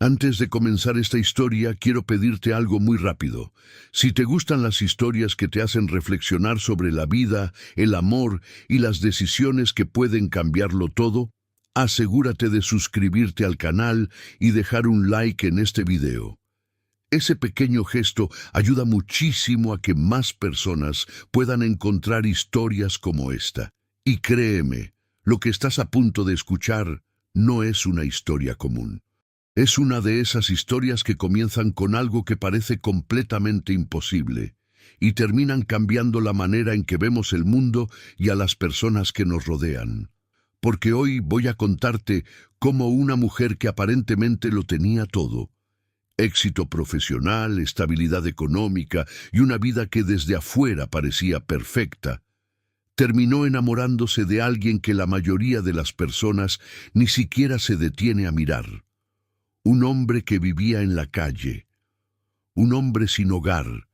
Antes de comenzar esta historia, quiero pedirte algo muy rápido. Si te gustan las historias que te hacen reflexionar sobre la vida, el amor y las decisiones que pueden cambiarlo todo, asegúrate de suscribirte al canal y dejar un like en este video. Ese pequeño gesto ayuda muchísimo a que más personas puedan encontrar historias como esta. Y créeme, lo que estás a punto de escuchar no es una historia común. Es una de esas historias que comienzan con algo que parece completamente imposible y terminan cambiando la manera en que vemos el mundo y a las personas que nos rodean. Porque hoy voy a contarte cómo una mujer que aparentemente lo tenía todo, éxito profesional, estabilidad económica y una vida que desde afuera parecía perfecta, terminó enamorándose de alguien que la mayoría de las personas ni siquiera se detiene a mirar. Un hombre que vivía en la calle, un hombre sin hogar.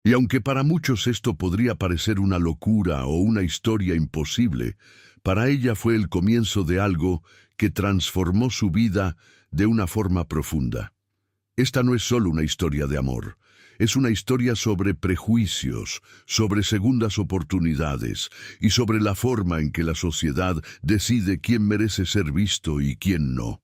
Y aunque para muchos esto podría parecer una locura o una historia imposible, para ella fue el comienzo de algo que transformó su vida de una forma profunda. Esta no es solo una historia de amor, es una historia sobre prejuicios, sobre segundas oportunidades y sobre la forma en que la sociedad decide quién merece ser visto y quién no.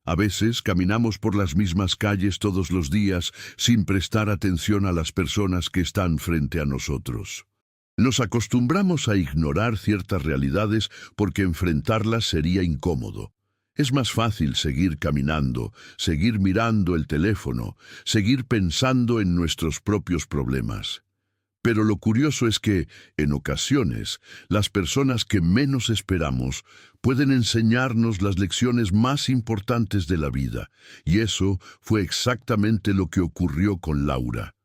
A veces caminamos por las mismas calles todos los días sin prestar atención a las personas que están frente a nosotros. Nos acostumbramos a ignorar ciertas realidades porque enfrentarlas sería incómodo. Es más fácil seguir caminando, seguir mirando el teléfono, seguir pensando en nuestros propios problemas. Pero lo curioso es que, en ocasiones, las personas que menos esperamos pueden enseñarnos las lecciones más importantes de la vida, y eso fue exactamente lo que ocurrió con Laura.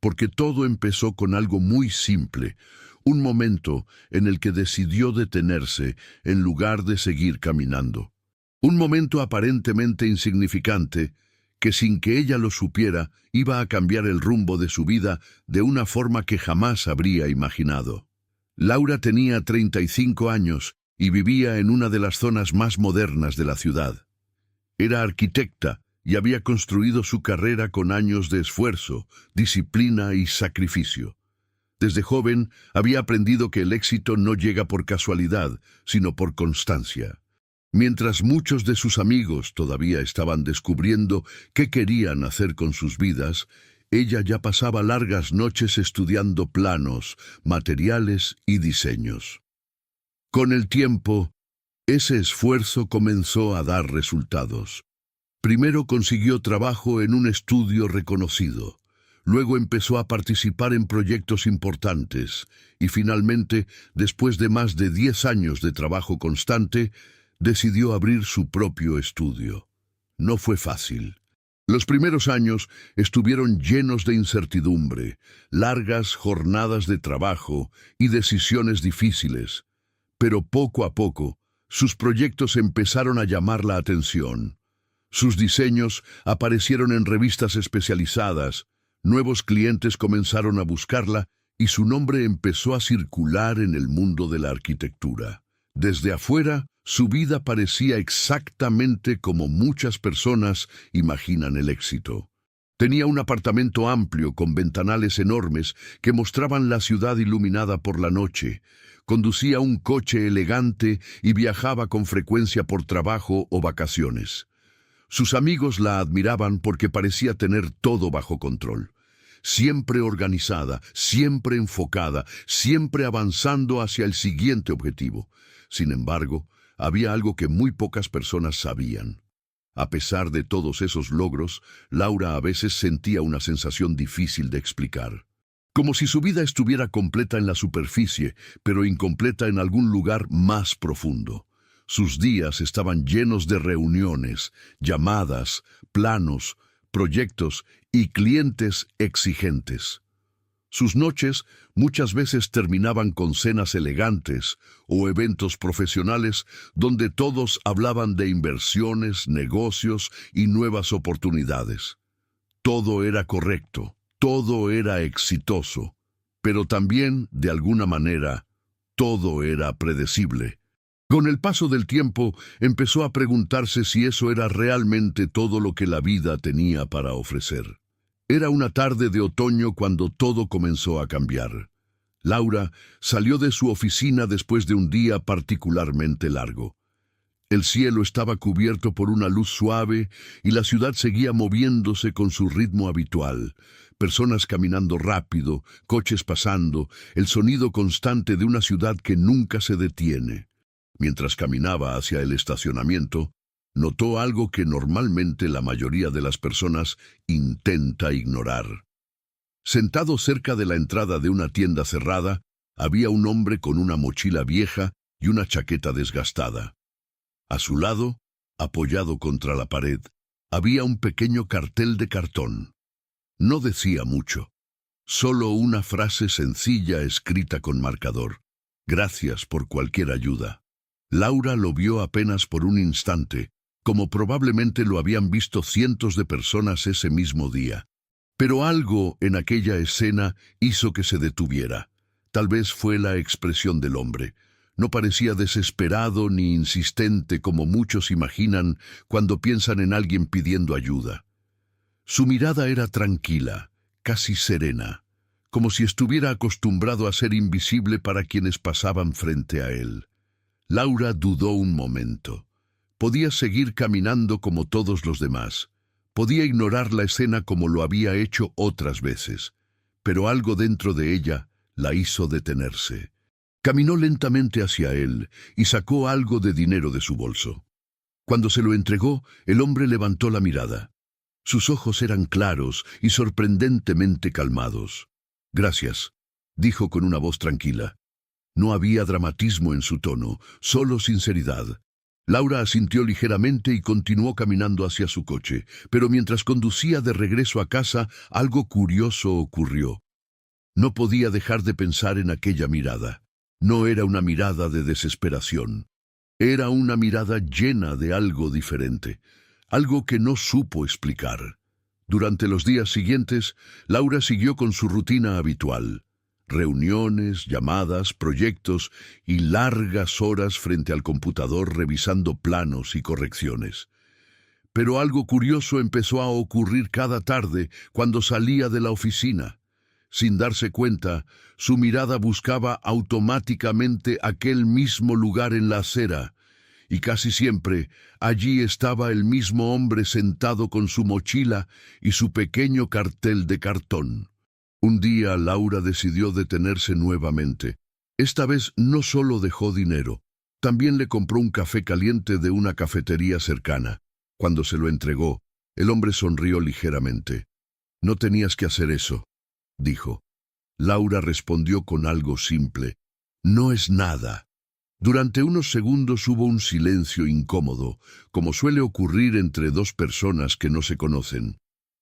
Porque todo empezó con algo muy simple, un momento en el que decidió detenerse en lugar de seguir caminando. Un momento aparentemente insignificante, que sin que ella lo supiera, iba a cambiar el rumbo de su vida de una forma que jamás habría imaginado. Laura tenía 35 años y vivía en una de las zonas más modernas de la ciudad. Era arquitecta y había construido su carrera con años de esfuerzo, disciplina y sacrificio. Desde joven había aprendido que el éxito no llega por casualidad, sino por constancia. Mientras muchos de sus amigos todavía estaban descubriendo qué querían hacer con sus vidas, ella ya pasaba largas noches estudiando planos, materiales y diseños. Con el tiempo, ese esfuerzo comenzó a dar resultados. Primero consiguió trabajo en un estudio reconocido. Luego empezó a participar en proyectos importantes y finalmente, después de más de 10 años de trabajo constante, decidió abrir su propio estudio. No fue fácil. Los primeros años estuvieron llenos de incertidumbre, largas jornadas de trabajo y decisiones difíciles. Pero poco a poco, sus proyectos empezaron a llamar la atención. Sus diseños aparecieron en revistas especializadas, nuevos clientes comenzaron a buscarla y su nombre empezó a circular en el mundo de la arquitectura. Desde afuera, su vida parecía exactamente como muchas personas imaginan el éxito. Tenía un apartamento amplio con ventanales enormes que mostraban la ciudad iluminada por la noche. Conducía un coche elegante y viajaba con frecuencia por trabajo o vacaciones. Sus amigos la admiraban porque parecía tener todo bajo control. Siempre organizada, siempre enfocada, siempre avanzando hacia el siguiente objetivo. Sin embargo, había algo que muy pocas personas sabían. A pesar de todos esos logros, Laura a veces sentía una sensación difícil de explicar. Como si su vida estuviera completa en la superficie, pero incompleta en algún lugar más profundo. Sus días estaban llenos de reuniones, llamadas, planos, proyectos y clientes exigentes. Sus noches muchas veces terminaban con cenas elegantes o eventos profesionales donde todos hablaban de inversiones, negocios y nuevas oportunidades. Todo era correcto, todo era exitoso, pero también, de alguna manera, todo era predecible. Con el paso del tiempo, empezó a preguntarse si eso era realmente todo lo que la vida tenía para ofrecer. Era una tarde de otoño cuando todo comenzó a cambiar. Laura salió de su oficina después de un día particularmente largo. El cielo estaba cubierto por una luz suave y la ciudad seguía moviéndose con su ritmo habitual. Personas caminando rápido, coches pasando, el sonido constante de una ciudad que nunca se detiene. Mientras caminaba hacia el estacionamiento, notó algo que normalmente la mayoría de las personas intenta ignorar. Sentado cerca de la entrada de una tienda cerrada, había un hombre con una mochila vieja y una chaqueta desgastada. A su lado, apoyado contra la pared, había un pequeño cartel de cartón. No decía mucho, solo una frase sencilla escrita con marcador: «Gracias por cualquier ayuda». Laura lo vio apenas por un instante, como probablemente lo habían visto cientos de personas ese mismo día. Pero algo en aquella escena hizo que se detuviera. Tal vez fue la expresión del hombre. No parecía desesperado ni insistente como muchos imaginan cuando piensan en alguien pidiendo ayuda. Su mirada era tranquila, casi serena, como si estuviera acostumbrado a ser invisible para quienes pasaban frente a él. Laura dudó un momento. Podía seguir caminando como todos los demás. Podía ignorar la escena como lo había hecho otras veces. Pero algo dentro de ella la hizo detenerse. Caminó lentamente hacia él y sacó algo de dinero de su bolso. Cuando se lo entregó, el hombre levantó la mirada. Sus ojos eran claros y sorprendentemente calmados. «Gracias», dijo con una voz tranquila. No había dramatismo en su tono, solo sinceridad. Laura asintió ligeramente y continuó caminando hacia su coche, pero mientras conducía de regreso a casa, algo curioso ocurrió. No podía dejar de pensar en aquella mirada. No era una mirada de desesperación. Era una mirada llena de algo diferente, algo que no supo explicar. Durante los días siguientes, Laura siguió con su rutina habitual. Reuniones, llamadas, proyectos y largas horas frente al computador revisando planos y correcciones. Pero algo curioso empezó a ocurrir cada tarde cuando salía de la oficina. Sin darse cuenta, su mirada buscaba automáticamente aquel mismo lugar en la acera, y casi siempre allí estaba el mismo hombre sentado con su mochila y su pequeño cartel de cartón. Un día Laura decidió detenerse nuevamente. Esta vez no solo dejó dinero, también le compró un café caliente de una cafetería cercana. Cuando se lo entregó, el hombre sonrió ligeramente. «No tenías que hacer eso», dijo. Laura respondió con algo simple: «No es nada». Durante unos segundos hubo un silencio incómodo, como suele ocurrir entre dos personas que no se conocen.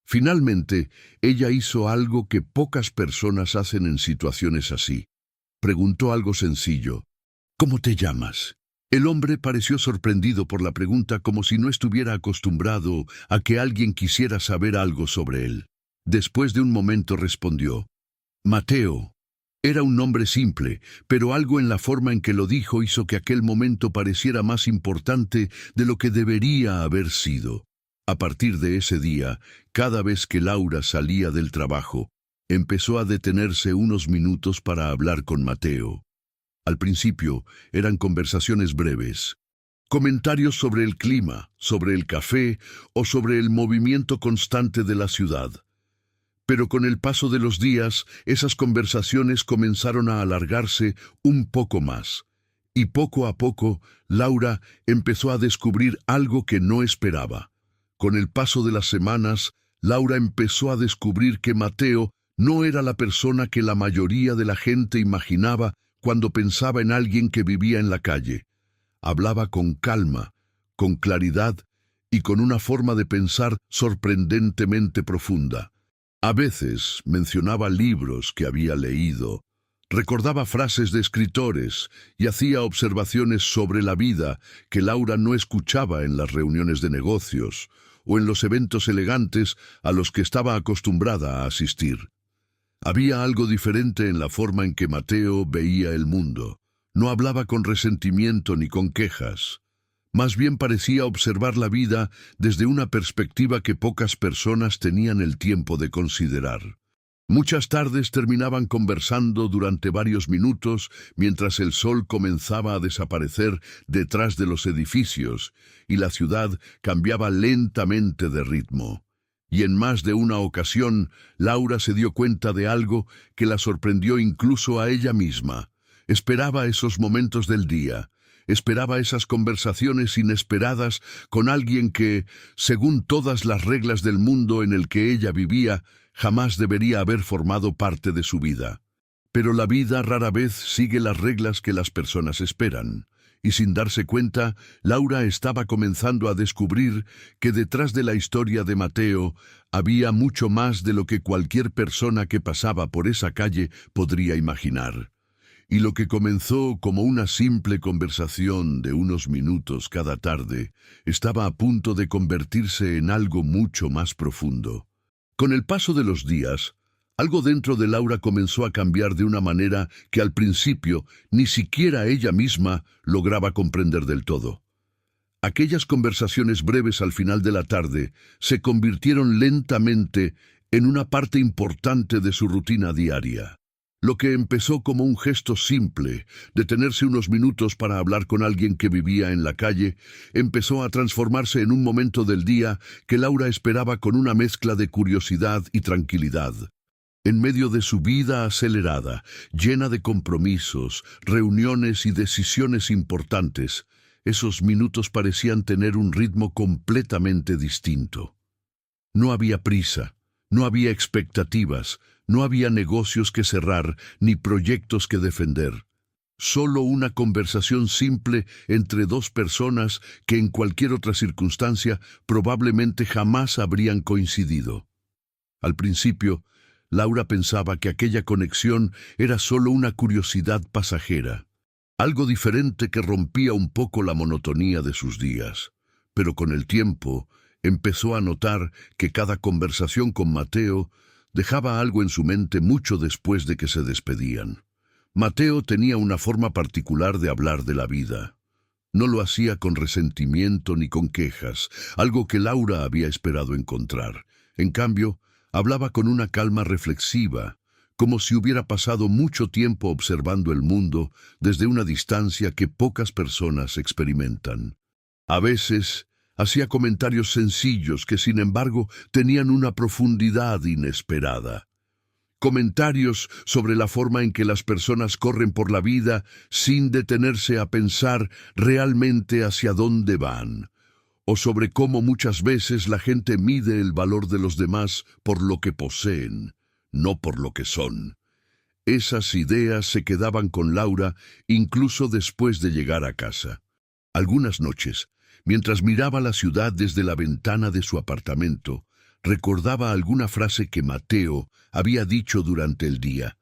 Finalmente, ella hizo algo que pocas personas hacen en situaciones así. Preguntó algo sencillo: «¿Cómo te llamas?». El hombre pareció sorprendido por la pregunta, como si no estuviera acostumbrado a que alguien quisiera saber algo sobre él. Después de un momento respondió: «Mateo». Era un nombre simple, pero algo en la forma en que lo dijo hizo que aquel momento pareciera más importante de lo que debería haber sido. A partir de ese día, cada vez que Laura salía del trabajo, empezó a detenerse unos minutos para hablar con Mateo. Al principio, eran conversaciones breves. Comentarios sobre el clima, sobre el café o sobre el movimiento constante de la ciudad. Pero con el paso de los días, esas conversaciones comenzaron a alargarse un poco más. Y poco a poco, Laura empezó a descubrir algo que no esperaba. Con el paso de las semanas, Laura empezó a descubrir que Mateo no era la persona que la mayoría de la gente imaginaba cuando pensaba en alguien que vivía en la calle. Hablaba con calma, con claridad y con una forma de pensar sorprendentemente profunda. A veces mencionaba libros que había leído, recordaba frases de escritores y hacía observaciones sobre la vida que Laura no escuchaba en las reuniones de negocios o en los eventos elegantes a los que estaba acostumbrada a asistir. Había algo diferente en la forma en que Mateo veía el mundo. No hablaba con resentimiento ni con quejas. Más bien parecía observar la vida desde una perspectiva que pocas personas tenían el tiempo de considerar. Muchas tardes terminaban conversando durante varios minutos mientras el sol comenzaba a desaparecer detrás de los edificios y la ciudad cambiaba lentamente de ritmo. Y en más de una ocasión, Laura se dio cuenta de algo que la sorprendió incluso a ella misma. Esperaba esos momentos del día. Esperaba esas conversaciones inesperadas con alguien que, según todas las reglas del mundo en el que ella vivía, jamás debería haber formado parte de su vida. Pero la vida rara vez sigue las reglas que las personas esperan. Y sin darse cuenta, Laura estaba comenzando a descubrir que detrás de la historia de Mateo había mucho más de lo que cualquier persona que pasaba por esa calle podría imaginar. Y lo que comenzó como una simple conversación de unos minutos cada tarde, estaba a punto de convertirse en algo mucho más profundo. Con el paso de los días, algo dentro de Laura comenzó a cambiar de una manera que al principio ni siquiera ella misma lograba comprender del todo. Aquellas conversaciones breves al final de la tarde se convirtieron lentamente en una parte importante de su rutina diaria. Lo que empezó como un gesto simple, detenerse unos minutos para hablar con alguien que vivía en la calle, empezó a transformarse en un momento del día que Laura esperaba con una mezcla de curiosidad y tranquilidad. En medio de su vida acelerada, llena de compromisos, reuniones y decisiones importantes, esos minutos parecían tener un ritmo completamente distinto. No había prisa, no había expectativas, no había negocios que cerrar ni proyectos que defender. Solo una conversación simple entre dos personas que en cualquier otra circunstancia probablemente jamás habrían coincidido. Al principio, Laura pensaba que aquella conexión era solo una curiosidad pasajera, algo diferente que rompía un poco la monotonía de sus días. Pero con el tiempo, empezó a notar que cada conversación con Mateo dejaba algo en su mente mucho después de que se despedían. Mateo tenía una forma particular de hablar de la vida. No lo hacía con resentimiento ni con quejas, algo que Laura había esperado encontrar. En cambio, hablaba con una calma reflexiva, como si hubiera pasado mucho tiempo observando el mundo desde una distancia que pocas personas experimentan. A veces, hacía comentarios sencillos que, sin embargo, tenían una profundidad inesperada. Comentarios sobre la forma en que las personas corren por la vida sin detenerse a pensar realmente hacia dónde van, o sobre cómo muchas veces la gente mide el valor de los demás por lo que poseen, no por lo que son. Esas ideas se quedaban con Laura incluso después de llegar a casa. Algunas noches, mientras miraba la ciudad desde la ventana de su apartamento, recordaba alguna frase que Mateo había dicho durante el día,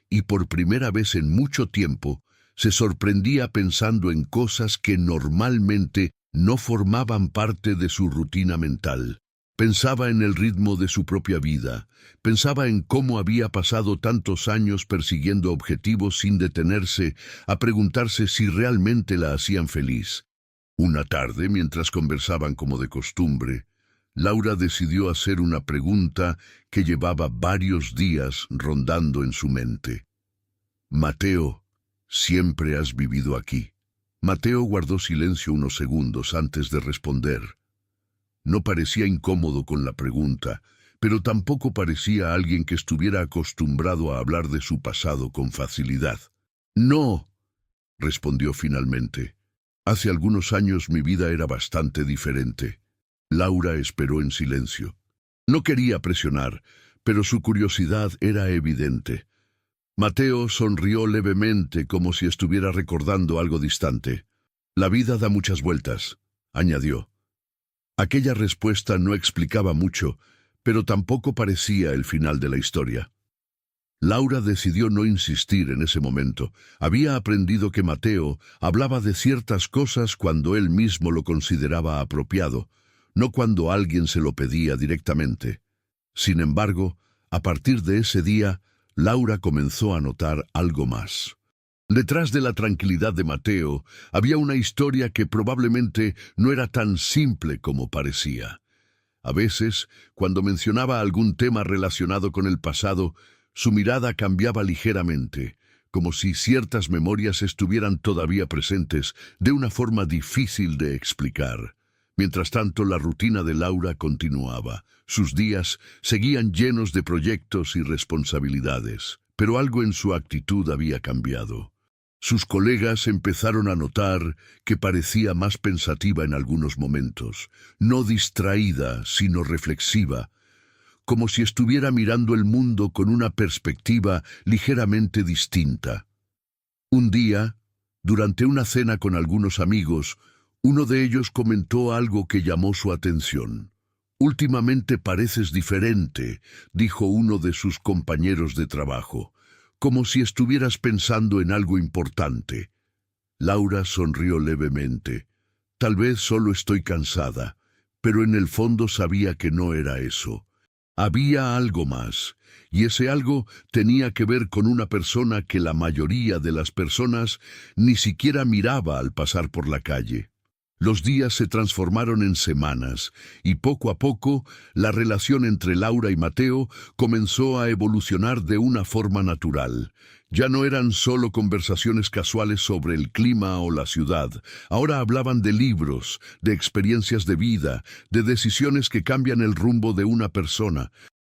y por primera vez en mucho tiempo se sorprendía pensando en cosas que normalmente no formaban parte de su rutina mental. Pensaba en el ritmo de su propia vida, pensaba en cómo había pasado tantos años persiguiendo objetivos sin detenerse a preguntarse si realmente la hacían feliz. Una tarde, mientras conversaban como de costumbre, Laura decidió hacer una pregunta que llevaba varios días rondando en su mente. «Mateo, ¿siempre has vivido aquí?» Mateo guardó silencio unos segundos antes de responder. No parecía incómodo con la pregunta, pero tampoco parecía alguien que estuviera acostumbrado a hablar de su pasado con facilidad. «No», respondió finalmente. «Hace algunos años mi vida era bastante diferente». Laura esperó en silencio. No quería presionar, pero su curiosidad era evidente. Mateo sonrió levemente como si estuviera recordando algo distante. «La vida da muchas vueltas», añadió. Aquella respuesta no explicaba mucho, pero tampoco parecía el final de la historia. Laura decidió no insistir en ese momento. Había aprendido que Mateo hablaba de ciertas cosas cuando él mismo lo consideraba apropiado, no cuando alguien se lo pedía directamente. Sin embargo, a partir de ese día, Laura comenzó a notar algo más. Detrás de la tranquilidad de Mateo había una historia que probablemente no era tan simple como parecía. A veces, cuando mencionaba algún tema relacionado con el pasado, su mirada cambiaba ligeramente, como si ciertas memorias estuvieran todavía presentes de una forma difícil de explicar. Mientras tanto, la rutina de Laura continuaba. Sus días seguían llenos de proyectos y responsabilidades, pero algo en su actitud había cambiado. Sus colegas empezaron a notar que parecía más pensativa en algunos momentos, no distraída, sino reflexiva, como si estuviera mirando el mundo con una perspectiva ligeramente distinta. Un día, durante una cena con algunos amigos, uno de ellos comentó algo que llamó su atención. «Últimamente pareces diferente», dijo uno de sus compañeros de trabajo, «como si estuvieras pensando en algo importante». Laura sonrió levemente. «Tal vez solo estoy cansada», pero en el fondo sabía que no era eso. Había algo más, y ese algo tenía que ver con una persona que la mayoría de las personas ni siquiera miraba al pasar por la calle. Los días se transformaron en semanas, y poco a poco la relación entre Laura y Mateo comenzó a evolucionar de una forma natural. Ya no eran solo conversaciones casuales sobre el clima o la ciudad. Ahora hablaban de libros, de experiencias de vida, de decisiones que cambian el rumbo de una persona.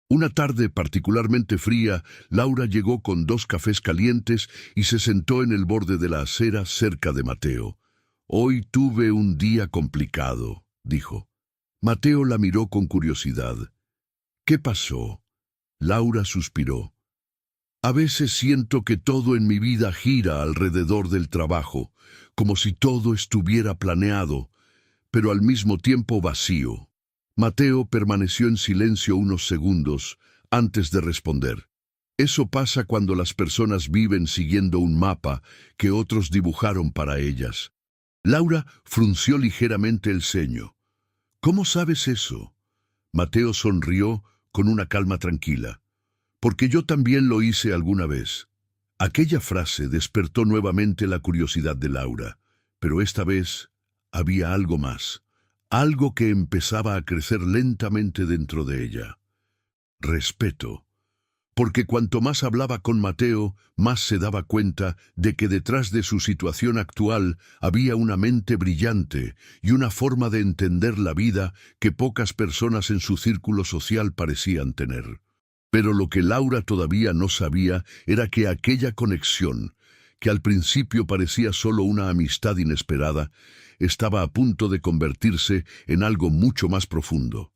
Una tarde particularmente fría, Laura llegó con 2 cafés calientes y se sentó en el borde de la acera cerca de Mateo. «Hoy tuve un día complicado», dijo. Mateo la miró con curiosidad. «¿Qué pasó?». Laura suspiró. «A veces siento que todo en mi vida gira alrededor del trabajo, como si todo estuviera planeado, pero al mismo tiempo vacío». Mateo permaneció en silencio unos segundos antes de responder. «Eso pasa cuando las personas viven siguiendo un mapa que otros dibujaron para ellas». Laura frunció ligeramente el ceño. «¿Cómo sabes eso?». Mateo sonrió con una calma tranquila. «Porque yo también lo hice alguna vez». Aquella frase despertó nuevamente la curiosidad de Laura, pero esta vez había algo más, algo que empezaba a crecer lentamente dentro de ella. Respeto. Porque cuanto más hablaba con Mateo, más se daba cuenta de que detrás de su situación actual había una mente brillante y una forma de entender la vida que pocas personas en su círculo social parecían tener. Pero lo que Laura todavía no sabía era que aquella conexión, que al principio parecía solo una amistad inesperada, estaba a punto de convertirse en algo mucho más profundo,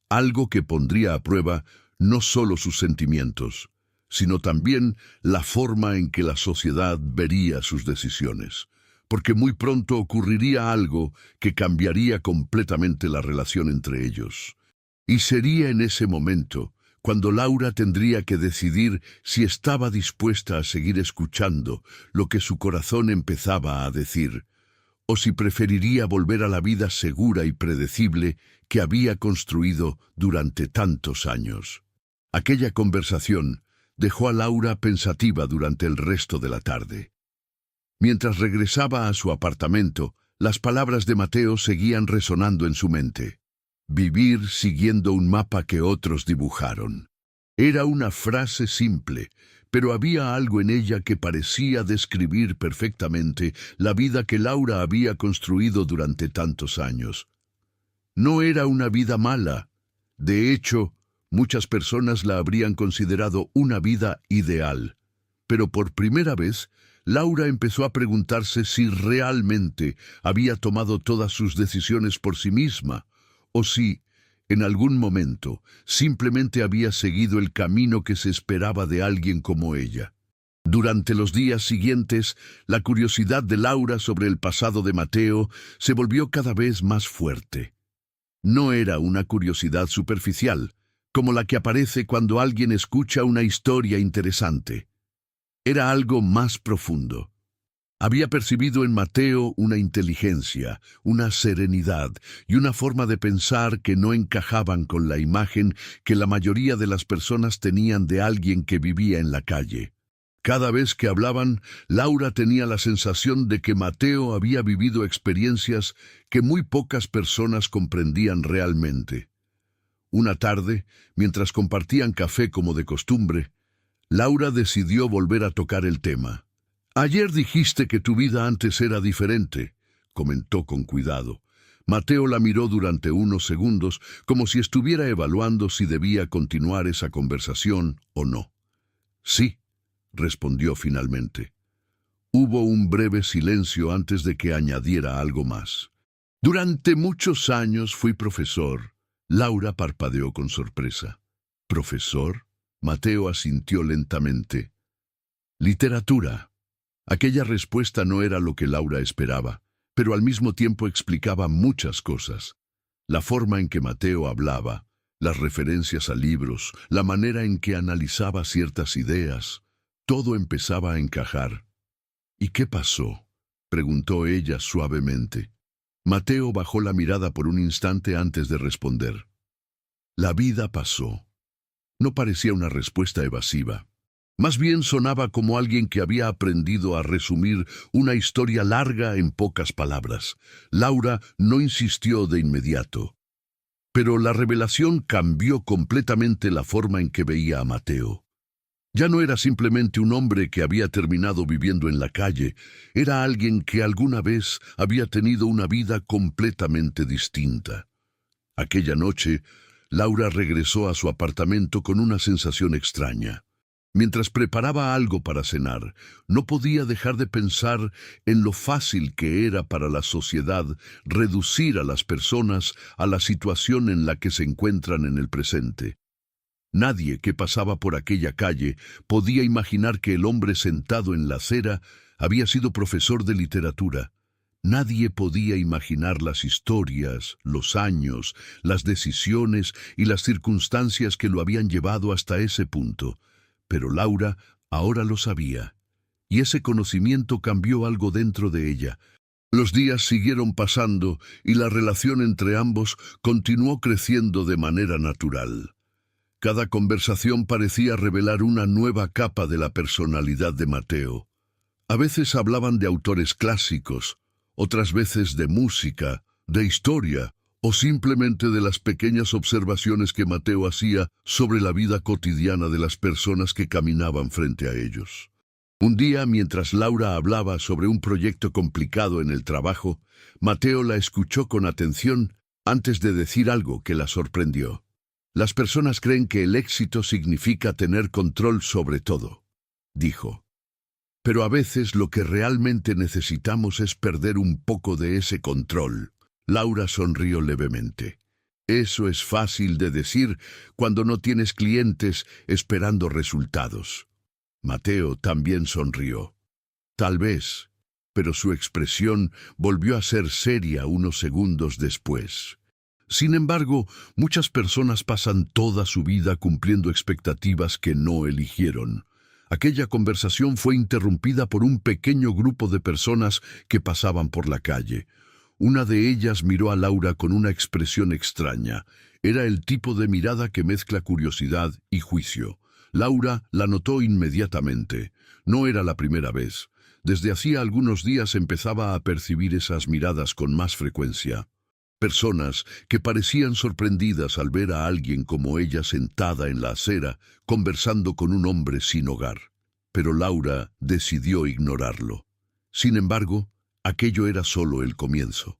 algo que pondría a prueba no solo sus sentimientos, sino también la forma en que la sociedad vería sus decisiones, porque muy pronto ocurriría algo que cambiaría completamente la relación entre ellos. Y sería en ese momento cuando Laura tendría que decidir si estaba dispuesta a seguir escuchando lo que su corazón empezaba a decir, o si preferiría volver a la vida segura y predecible que había construido durante tantos años. Aquella conversación dejó a Laura pensativa durante el resto de la tarde. Mientras regresaba a su apartamento, las palabras de Mateo seguían resonando en su mente. Vivir siguiendo un mapa que otros dibujaron. Era una frase simple, pero había algo en ella que parecía describir perfectamente la vida que Laura había construido durante tantos años. No era una vida mala. De hecho, muchas personas la habrían considerado una vida ideal. Pero por primera vez, Laura empezó a preguntarse si realmente había tomado todas sus decisiones por sí misma, o si, en algún momento, simplemente había seguido el camino que se esperaba de alguien como ella. Durante los días siguientes, la curiosidad de Laura sobre el pasado de Mateo se volvió cada vez más fuerte. No era una curiosidad superficial, como la que aparece cuando alguien escucha una historia interesante. Era algo más profundo. Había percibido en Mateo una inteligencia, una serenidad y una forma de pensar que no encajaban con la imagen que la mayoría de las personas tenían de alguien que vivía en la calle. Cada vez que hablaban, Laura tenía la sensación de que Mateo había vivido experiencias que muy pocas personas comprendían realmente. Una tarde, mientras compartían café como de costumbre, Laura decidió volver a tocar el tema. «Ayer dijiste que tu vida antes era diferente», comentó con cuidado. Mateo la miró durante unos segundos, como si estuviera evaluando si debía continuar esa conversación o no. «Sí», respondió finalmente. Hubo un breve silencio antes de que añadiera algo más. «Durante muchos años fui profesor». Laura parpadeó con sorpresa. «¿Profesor?». Mateo asintió lentamente. «Literatura». Aquella respuesta no era lo que Laura esperaba, pero al mismo tiempo explicaba muchas cosas. La forma en que Mateo hablaba, las referencias a libros, la manera en que analizaba ciertas ideas, todo empezaba a encajar. «¿Y qué pasó?», preguntó ella suavemente. Mateo bajó la mirada por un instante antes de responder. «La vida pasó». No parecía una respuesta evasiva. Más bien sonaba como alguien que había aprendido a resumir una historia larga en pocas palabras. Laura no insistió de inmediato. Pero la revelación cambió completamente la forma en que veía a Mateo. Ya no era simplemente un hombre que había terminado viviendo en la calle, era alguien que alguna vez había tenido una vida completamente distinta. Aquella noche, Laura regresó a su apartamento con una sensación extraña. Mientras preparaba algo para cenar, no podía dejar de pensar en lo fácil que era para la sociedad reducir a las personas a la situación en la que se encuentran en el presente. Nadie que pasaba por aquella calle podía imaginar que el hombre sentado en la acera había sido profesor de literatura. Nadie podía imaginar las historias, los años, las decisiones y las circunstancias que lo habían llevado hasta ese punto. Pero Laura ahora lo sabía, y ese conocimiento cambió algo dentro de ella. Los días siguieron pasando y la relación entre ambos continuó creciendo de manera natural. Cada conversación parecía revelar una nueva capa de la personalidad de Mateo. A veces hablaban de autores clásicos, otras veces de música, de historia, o simplemente de las pequeñas observaciones que Mateo hacía sobre la vida cotidiana de las personas que caminaban frente a ellos. Un día, mientras Laura hablaba sobre un proyecto complicado en el trabajo, Mateo la escuchó con atención antes de decir algo que la sorprendió. «Las personas creen que el éxito significa tener control sobre todo», dijo. «Pero a veces lo que realmente necesitamos es perder un poco de ese control». Laura sonrió levemente. «Eso es fácil de decir cuando no tienes clientes esperando resultados». Mateo también sonrió. Tal vez, pero su expresión volvió a ser seria unos segundos después. Sin embargo, muchas personas pasan toda su vida cumpliendo expectativas que no eligieron. Aquella conversación fue interrumpida por un pequeño grupo de personas que pasaban por la calle. Una de ellas miró a Laura con una expresión extraña. Era el tipo de mirada que mezcla curiosidad y juicio. Laura la notó inmediatamente. No era la primera vez. Desde hacía algunos días empezaba a percibir esas miradas con más frecuencia. Personas que parecían sorprendidas al ver a alguien como ella sentada en la acera, conversando con un hombre sin hogar. Pero Laura decidió ignorarlo. Sin embargo, aquello era solo el comienzo,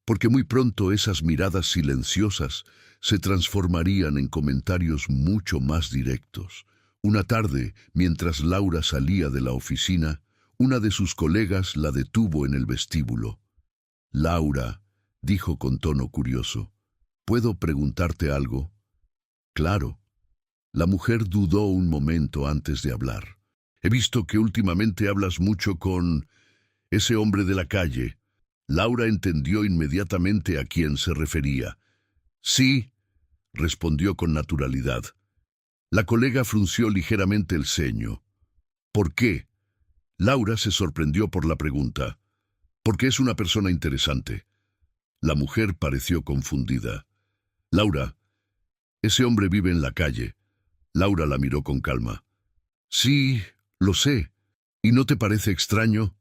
porque muy pronto esas miradas silenciosas se transformarían en comentarios mucho más directos. Una tarde, mientras Laura salía de la oficina, una de sus colegas la detuvo en el vestíbulo. «Laura», dijo con tono curioso, «¿puedo preguntarte algo?». «Claro». La mujer dudó un momento antes de hablar. «He visto que últimamente hablas mucho con ese hombre de la calle». Laura entendió inmediatamente a quién se refería. «Sí», respondió con naturalidad. La colega frunció ligeramente el ceño. «¿Por qué?». Laura se sorprendió por la pregunta. «Porque es una persona interesante». La mujer pareció confundida. «Laura, ese hombre vive en la calle». Laura la miró con calma. «Sí, Lo sé. ¿Y no te parece extraño?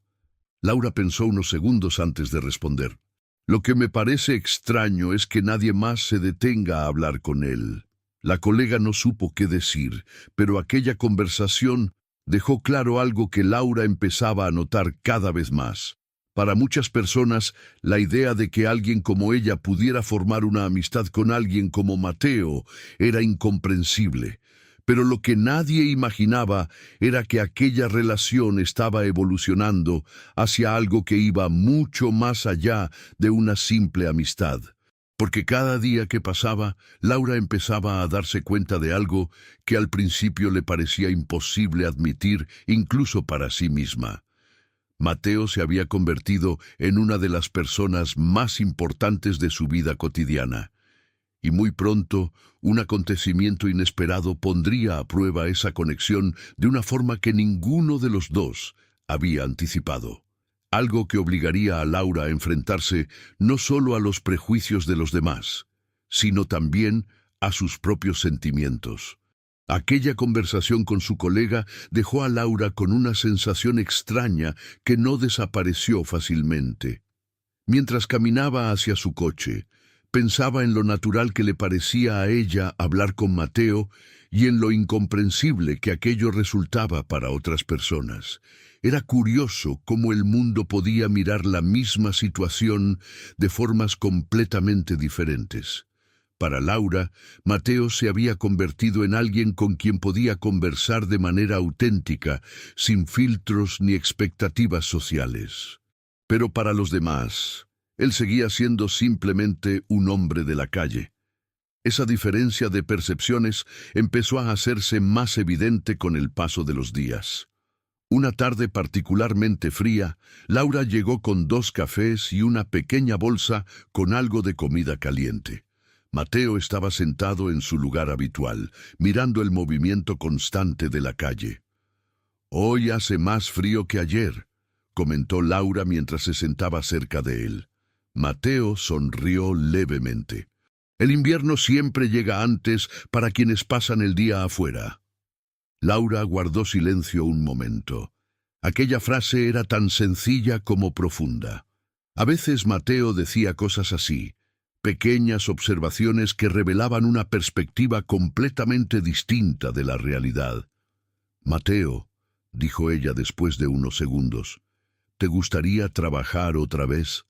Laura pensó unos segundos antes de responder. Lo que me parece extraño es que nadie más se detenga a hablar con él. La colega no supo qué decir, pero aquella conversación dejó claro algo que Laura empezaba a notar cada vez más. Para muchas personas, la idea de que alguien como ella pudiera formar una amistad con alguien como Mateo era incomprensible. Pero lo que nadie imaginaba era que aquella relación estaba evolucionando hacia algo que iba mucho más allá de una simple amistad. Porque cada día que pasaba, Laura empezaba a darse cuenta de algo que al principio le parecía imposible admitir incluso para sí misma. Mateo se había convertido en una de las personas más importantes de su vida cotidiana. Y muy pronto, un acontecimiento inesperado pondría a prueba esa conexión de una forma que ninguno de los dos había anticipado. Algo que obligaría a Laura a enfrentarse no solo a los prejuicios de los demás, sino también a sus propios sentimientos. Aquella conversación con su colega dejó a Laura con una sensación extraña que no desapareció fácilmente. Mientras caminaba hacia su coche, pensaba en lo natural que le parecía a ella hablar con Mateo y en lo incomprensible que aquello resultaba para otras personas. Era curioso cómo el mundo podía mirar la misma situación de formas completamente diferentes. Para Laura, Mateo se había convertido en alguien con quien podía conversar de manera auténtica, sin filtros ni expectativas sociales. Pero para los demás, él seguía siendo simplemente un hombre de la calle. Esa diferencia de percepciones empezó a hacerse más evidente con el paso de los días. Una tarde particularmente fría, Laura llegó con 2 cafés y una pequeña bolsa con algo de comida caliente. Mateo estaba sentado en su lugar habitual, mirando el movimiento constante de la calle. «Hoy hace más frío que ayer», comentó Laura mientras se sentaba cerca de él. Mateo sonrió levemente. «El invierno siempre llega antes para quienes pasan el día afuera». Laura guardó silencio un momento. Aquella frase era tan sencilla como profunda. A veces Mateo decía cosas así, pequeñas observaciones que revelaban una perspectiva completamente distinta de la realidad. «Mateo», dijo ella después de unos segundos, «¿te gustaría trabajar otra vez?»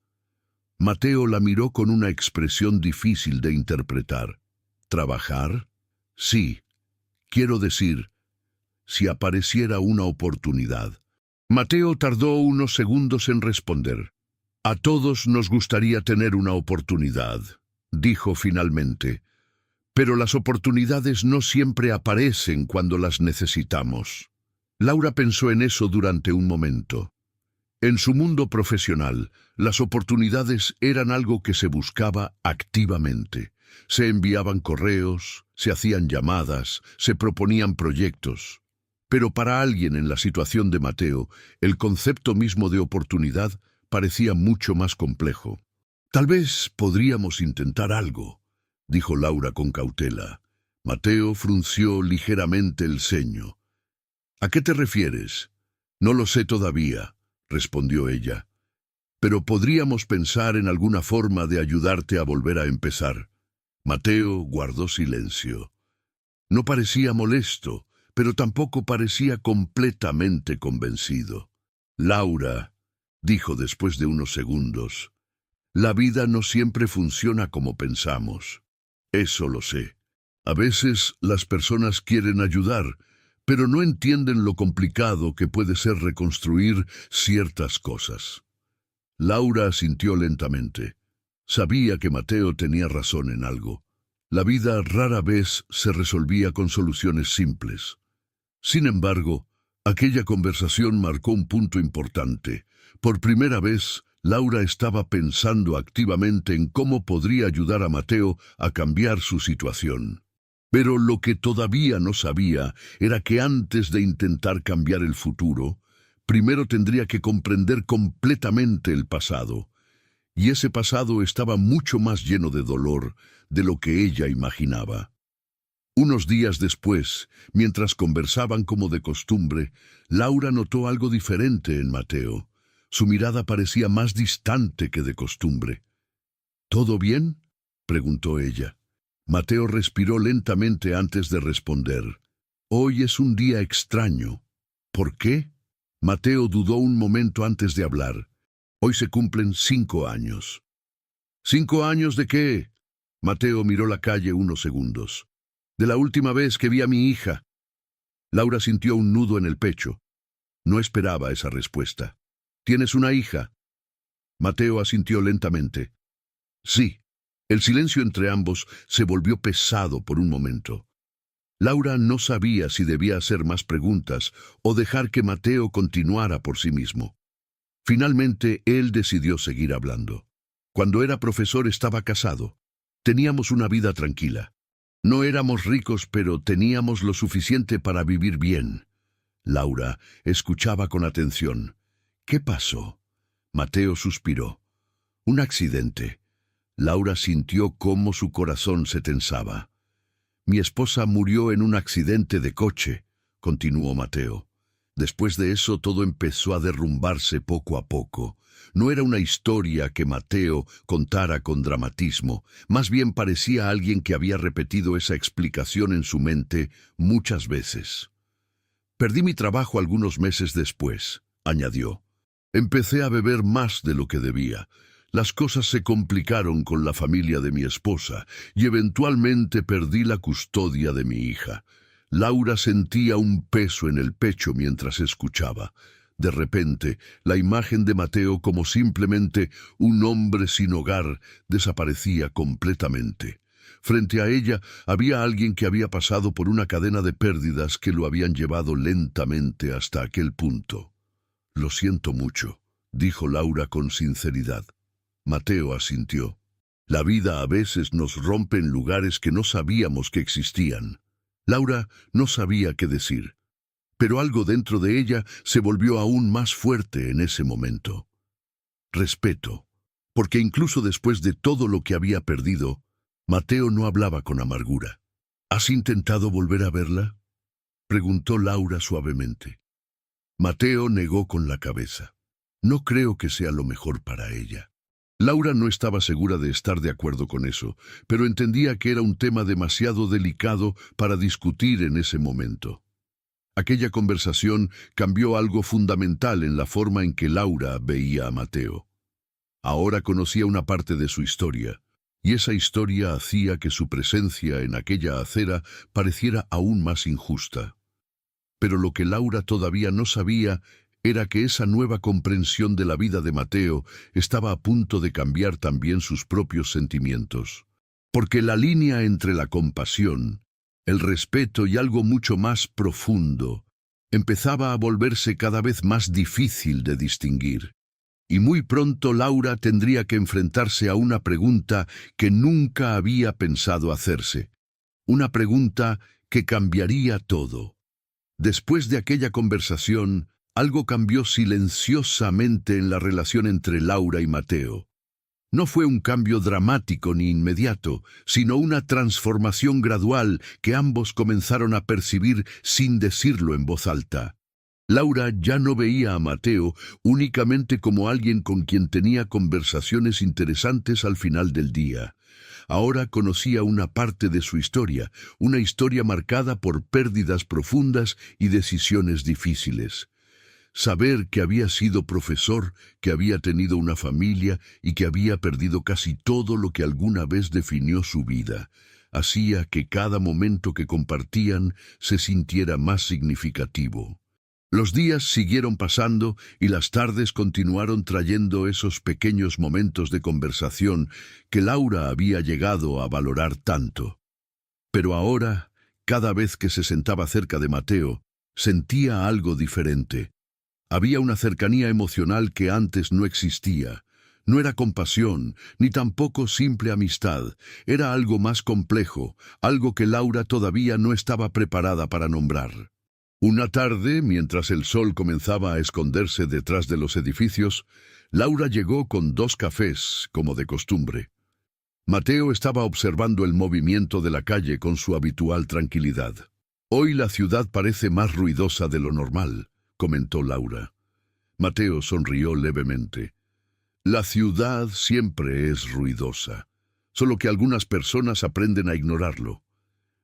Mateo la miró con una expresión difícil de interpretar. «¿Trabajar? Sí. Quiero decir, si apareciera una oportunidad». Mateo tardó unos segundos en responder. «A todos nos gustaría tener una oportunidad», dijo finalmente, «pero las oportunidades no siempre aparecen cuando las necesitamos». Laura pensó en eso durante un momento. En su mundo profesional, las oportunidades eran algo que se buscaba activamente. Se enviaban correos, se hacían llamadas, se proponían proyectos. Pero para alguien en la situación de Mateo, el concepto mismo de oportunidad parecía mucho más complejo. «Tal vez podríamos intentar algo», dijo Laura con cautela. Mateo frunció ligeramente el ceño. «¿A qué te refieres?» «No lo sé todavía», respondió ella. «Pero podríamos pensar en alguna forma de ayudarte a volver a empezar». Mateo guardó silencio. No parecía molesto, pero tampoco parecía completamente convencido. «Laura», dijo después de unos segundos, «la vida no siempre funciona como pensamos. Eso lo sé. A veces las personas quieren ayudar, pero no entienden lo complicado que puede ser reconstruir ciertas cosas». Laura asintió lentamente. Sabía que Mateo tenía razón en algo. La vida rara vez se resolvía con soluciones simples. Sin embargo, aquella conversación marcó un punto importante. Por primera vez, Laura estaba pensando activamente en cómo podría ayudar a Mateo a cambiar su situación. Pero lo que todavía no sabía era que antes de intentar cambiar el futuro, primero tendría que comprender completamente el pasado. Y ese pasado estaba mucho más lleno de dolor de lo que ella imaginaba. Unos días después, mientras conversaban como de costumbre, Laura notó algo diferente en Mateo. Su mirada parecía más distante que de costumbre. ¿Todo bien?, preguntó ella. Mateo respiró lentamente antes de responder. Hoy es un día extraño. ¿Por qué? Mateo dudó un momento antes de hablar. Hoy se cumplen 5 años. ¿5 años de qué? Mateo miró la calle unos segundos. De la última vez que vi a mi hija. Laura sintió un nudo en el pecho. No esperaba esa respuesta. ¿Tienes una hija? Mateo asintió lentamente. Sí. El silencio entre ambos se volvió pesado por un momento. Laura no sabía si debía hacer más preguntas o dejar que Mateo continuara por sí mismo. Finalmente, él decidió seguir hablando. Cuando era profesor estaba casado. Teníamos una vida tranquila. No éramos ricos, pero teníamos lo suficiente para vivir bien. Laura escuchaba con atención. ¿Qué pasó? Mateo suspiró. Un accidente. Laura sintió cómo su corazón se tensaba. Mi esposa murió en un accidente de coche, continuó Mateo. Después de eso todo empezó a derrumbarse poco a poco. No era una historia que Mateo contara con dramatismo, más bien parecía alguien que había repetido esa explicación en su mente muchas veces. Perdí mi trabajo algunos meses después, añadió. Empecé a beber más de lo que debía. Las cosas se complicaron con la familia de mi esposa y eventualmente perdí la custodia de mi hija. Laura sentía un peso en el pecho mientras escuchaba. De repente, la imagen de Mateo como simplemente un hombre sin hogar desaparecía completamente. Frente a ella había alguien que había pasado por una cadena de pérdidas que lo habían llevado lentamente hasta aquel punto. Lo siento mucho, dijo Laura con sinceridad. Mateo asintió. La vida a veces nos rompe en lugares que no sabíamos que existían. Laura no sabía qué decir, pero algo dentro de ella se volvió aún más fuerte en ese momento. Respeto, porque incluso después de todo lo que había perdido, Mateo no hablaba con amargura. ¿Has intentado volver a verla?, preguntó Laura suavemente. Mateo negó con la cabeza. No creo que sea lo mejor para ella. Laura no estaba segura de estar de acuerdo con eso, pero entendía que era un tema demasiado delicado para discutir en ese momento. Aquella conversación cambió algo fundamental en la forma en que Laura veía a Mateo. Ahora conocía una parte de su historia, y esa historia hacía que su presencia en aquella acera pareciera aún más injusta. Pero lo que Laura todavía no sabía era que esa nueva comprensión de la vida de Mateo estaba a punto de cambiar también sus propios sentimientos. Porque la línea entre la compasión, el respeto y algo mucho más profundo empezaba a volverse cada vez más difícil de distinguir. Y muy pronto Laura tendría que enfrentarse a una pregunta que nunca había pensado hacerse. Una pregunta que cambiaría todo. Después de aquella conversación, algo cambió silenciosamente en la relación entre Laura y Mateo. No fue un cambio dramático ni inmediato, sino una transformación gradual que ambos comenzaron a percibir sin decirlo en voz alta. Laura ya no veía a Mateo únicamente como alguien con quien tenía conversaciones interesantes al final del día. Ahora conocía una parte de su historia, una historia marcada por pérdidas profundas y decisiones difíciles. Saber que había sido profesor, que había tenido una familia y que había perdido casi todo lo que alguna vez definió su vida, hacía que cada momento que compartían se sintiera más significativo. Los días siguieron pasando y las tardes continuaron trayendo esos pequeños momentos de conversación que Laura había llegado a valorar tanto. Pero ahora, cada vez que se sentaba cerca de Mateo, sentía algo diferente. Había una cercanía emocional que antes no existía. No era compasión, ni tampoco simple amistad. Era algo más complejo, algo que Laura todavía no estaba preparada para nombrar. Una tarde, mientras el sol comenzaba a esconderse detrás de los edificios, Laura llegó con 2 cafés, como de costumbre. Mateo estaba observando el movimiento de la calle con su habitual tranquilidad. «Hoy la ciudad parece más ruidosa de lo normal», comentó Laura. Mateo sonrió levemente. «La ciudad siempre es ruidosa, solo que algunas personas aprenden a ignorarlo».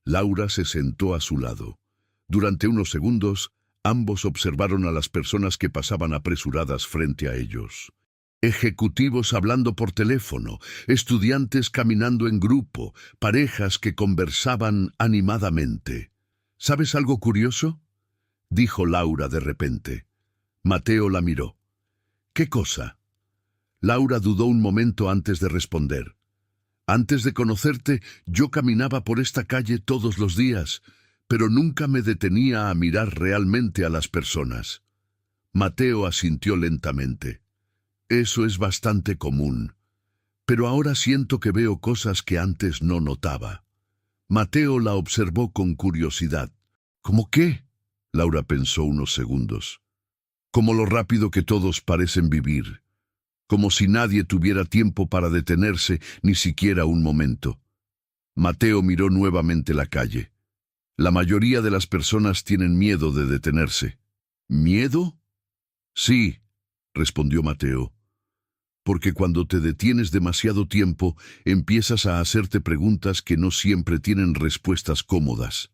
Laura se sentó a su lado. Durante unos segundos, ambos observaron a las personas que pasaban apresuradas frente a ellos. Ejecutivos hablando por teléfono, estudiantes caminando en grupo, parejas que conversaban animadamente. «¿Sabes algo curioso?», dijo Laura de repente. Mateo la miró. «¿Qué cosa?». Laura dudó un momento antes de responder. «Antes de conocerte, yo caminaba por esta calle todos los días, pero nunca me detenía a mirar realmente a las personas». Mateo asintió lentamente. «Eso es bastante común, pero ahora siento que veo cosas que antes no notaba». Mateo la observó con curiosidad. «¿Cómo qué?». Laura pensó unos segundos. «Como lo rápido que todos parecen vivir, como si nadie tuviera tiempo para detenerse ni siquiera un momento». Mateo miró nuevamente la calle. «La mayoría de las personas tienen miedo de detenerse». «¿Miedo?». «Sí», respondió Mateo. «Porque cuando te detienes demasiado tiempo, empiezas a hacerte preguntas que no siempre tienen respuestas cómodas».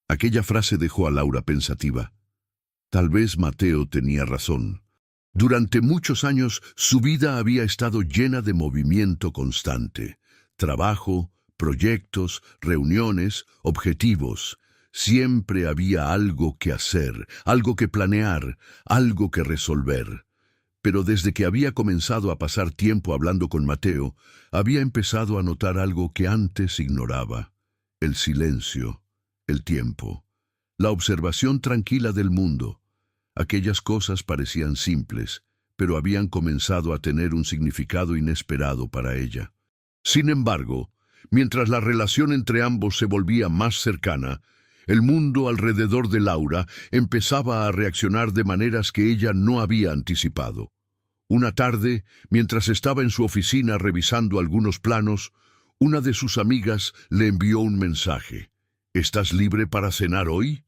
Aquella frase dejó a Laura pensativa. Tal vez Mateo tenía razón. Durante muchos años, su vida había estado llena de movimiento constante. Trabajo, proyectos, reuniones, objetivos. Siempre había algo que hacer, algo que planear, algo que resolver. Pero desde que había comenzado a pasar tiempo hablando con Mateo, había empezado a notar algo que antes ignoraba: el silencio, el tiempo, la observación tranquila del mundo. Aquellas cosas parecían simples, pero habían comenzado a tener un significado inesperado para ella. Sin embargo, mientras la relación entre ambos se volvía más cercana, el mundo alrededor de Laura empezaba a reaccionar de maneras que ella no había anticipado. Una tarde, mientras estaba en su oficina revisando algunos planos, una de sus amigas le envió un mensaje. «¿Estás libre para cenar hoy?».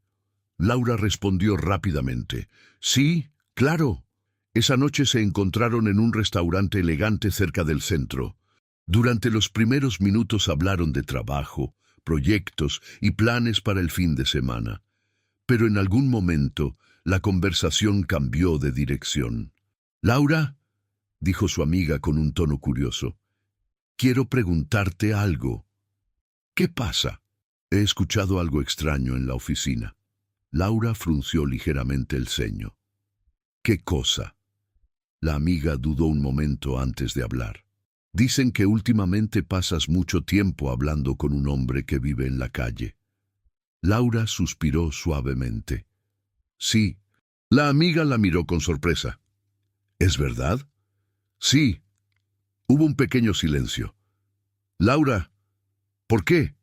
Laura respondió rápidamente. «Sí, claro». Esa noche se encontraron en un restaurante elegante cerca del centro. Durante los primeros minutos hablaron de trabajo, proyectos y planes para el fin de semana. Pero en algún momento, la conversación cambió de dirección. «Laura», dijo su amiga con un tono curioso, «quiero preguntarte algo». «¿Qué pasa?». «He escuchado algo extraño en la oficina». Laura frunció ligeramente el ceño. «¿Qué cosa?». La amiga dudó un momento antes de hablar. «Dicen que últimamente pasas mucho tiempo hablando con un hombre que vive en la calle». Laura suspiró suavemente. «Sí». La amiga la miró con sorpresa. «¿Es verdad?». «Sí». Hubo un pequeño silencio. «Laura, ¿por qué?».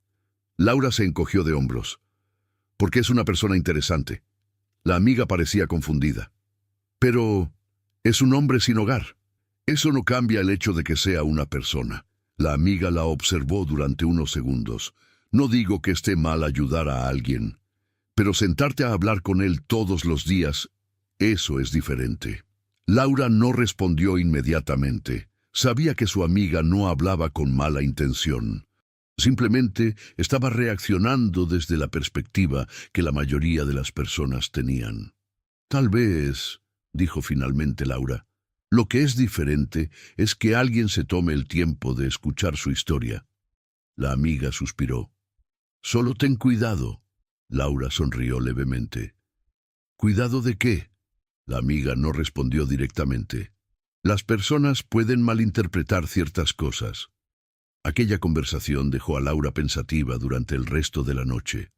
Laura se encogió de hombros. «Porque es una persona interesante». La amiga parecía confundida. «Pero es un hombre sin hogar». «Eso no cambia el hecho de que sea una persona». La amiga la observó durante unos segundos. «No digo que esté mal ayudar a alguien, pero sentarte a hablar con él todos los días, eso es diferente». Laura no respondió inmediatamente. Sabía que su amiga no hablaba con mala intención. Simplemente estaba reaccionando desde la perspectiva que la mayoría de las personas tenían. «Tal vez», dijo finalmente Laura, «lo que es diferente es que alguien se tome el tiempo de escuchar su historia». La amiga suspiró. «Solo ten cuidado». Laura sonrió levemente. «¿Cuidado de qué?». La amiga no respondió directamente. «Las personas pueden malinterpretar ciertas cosas». Aquella conversación dejó a Laura pensativa durante el resto de la noche.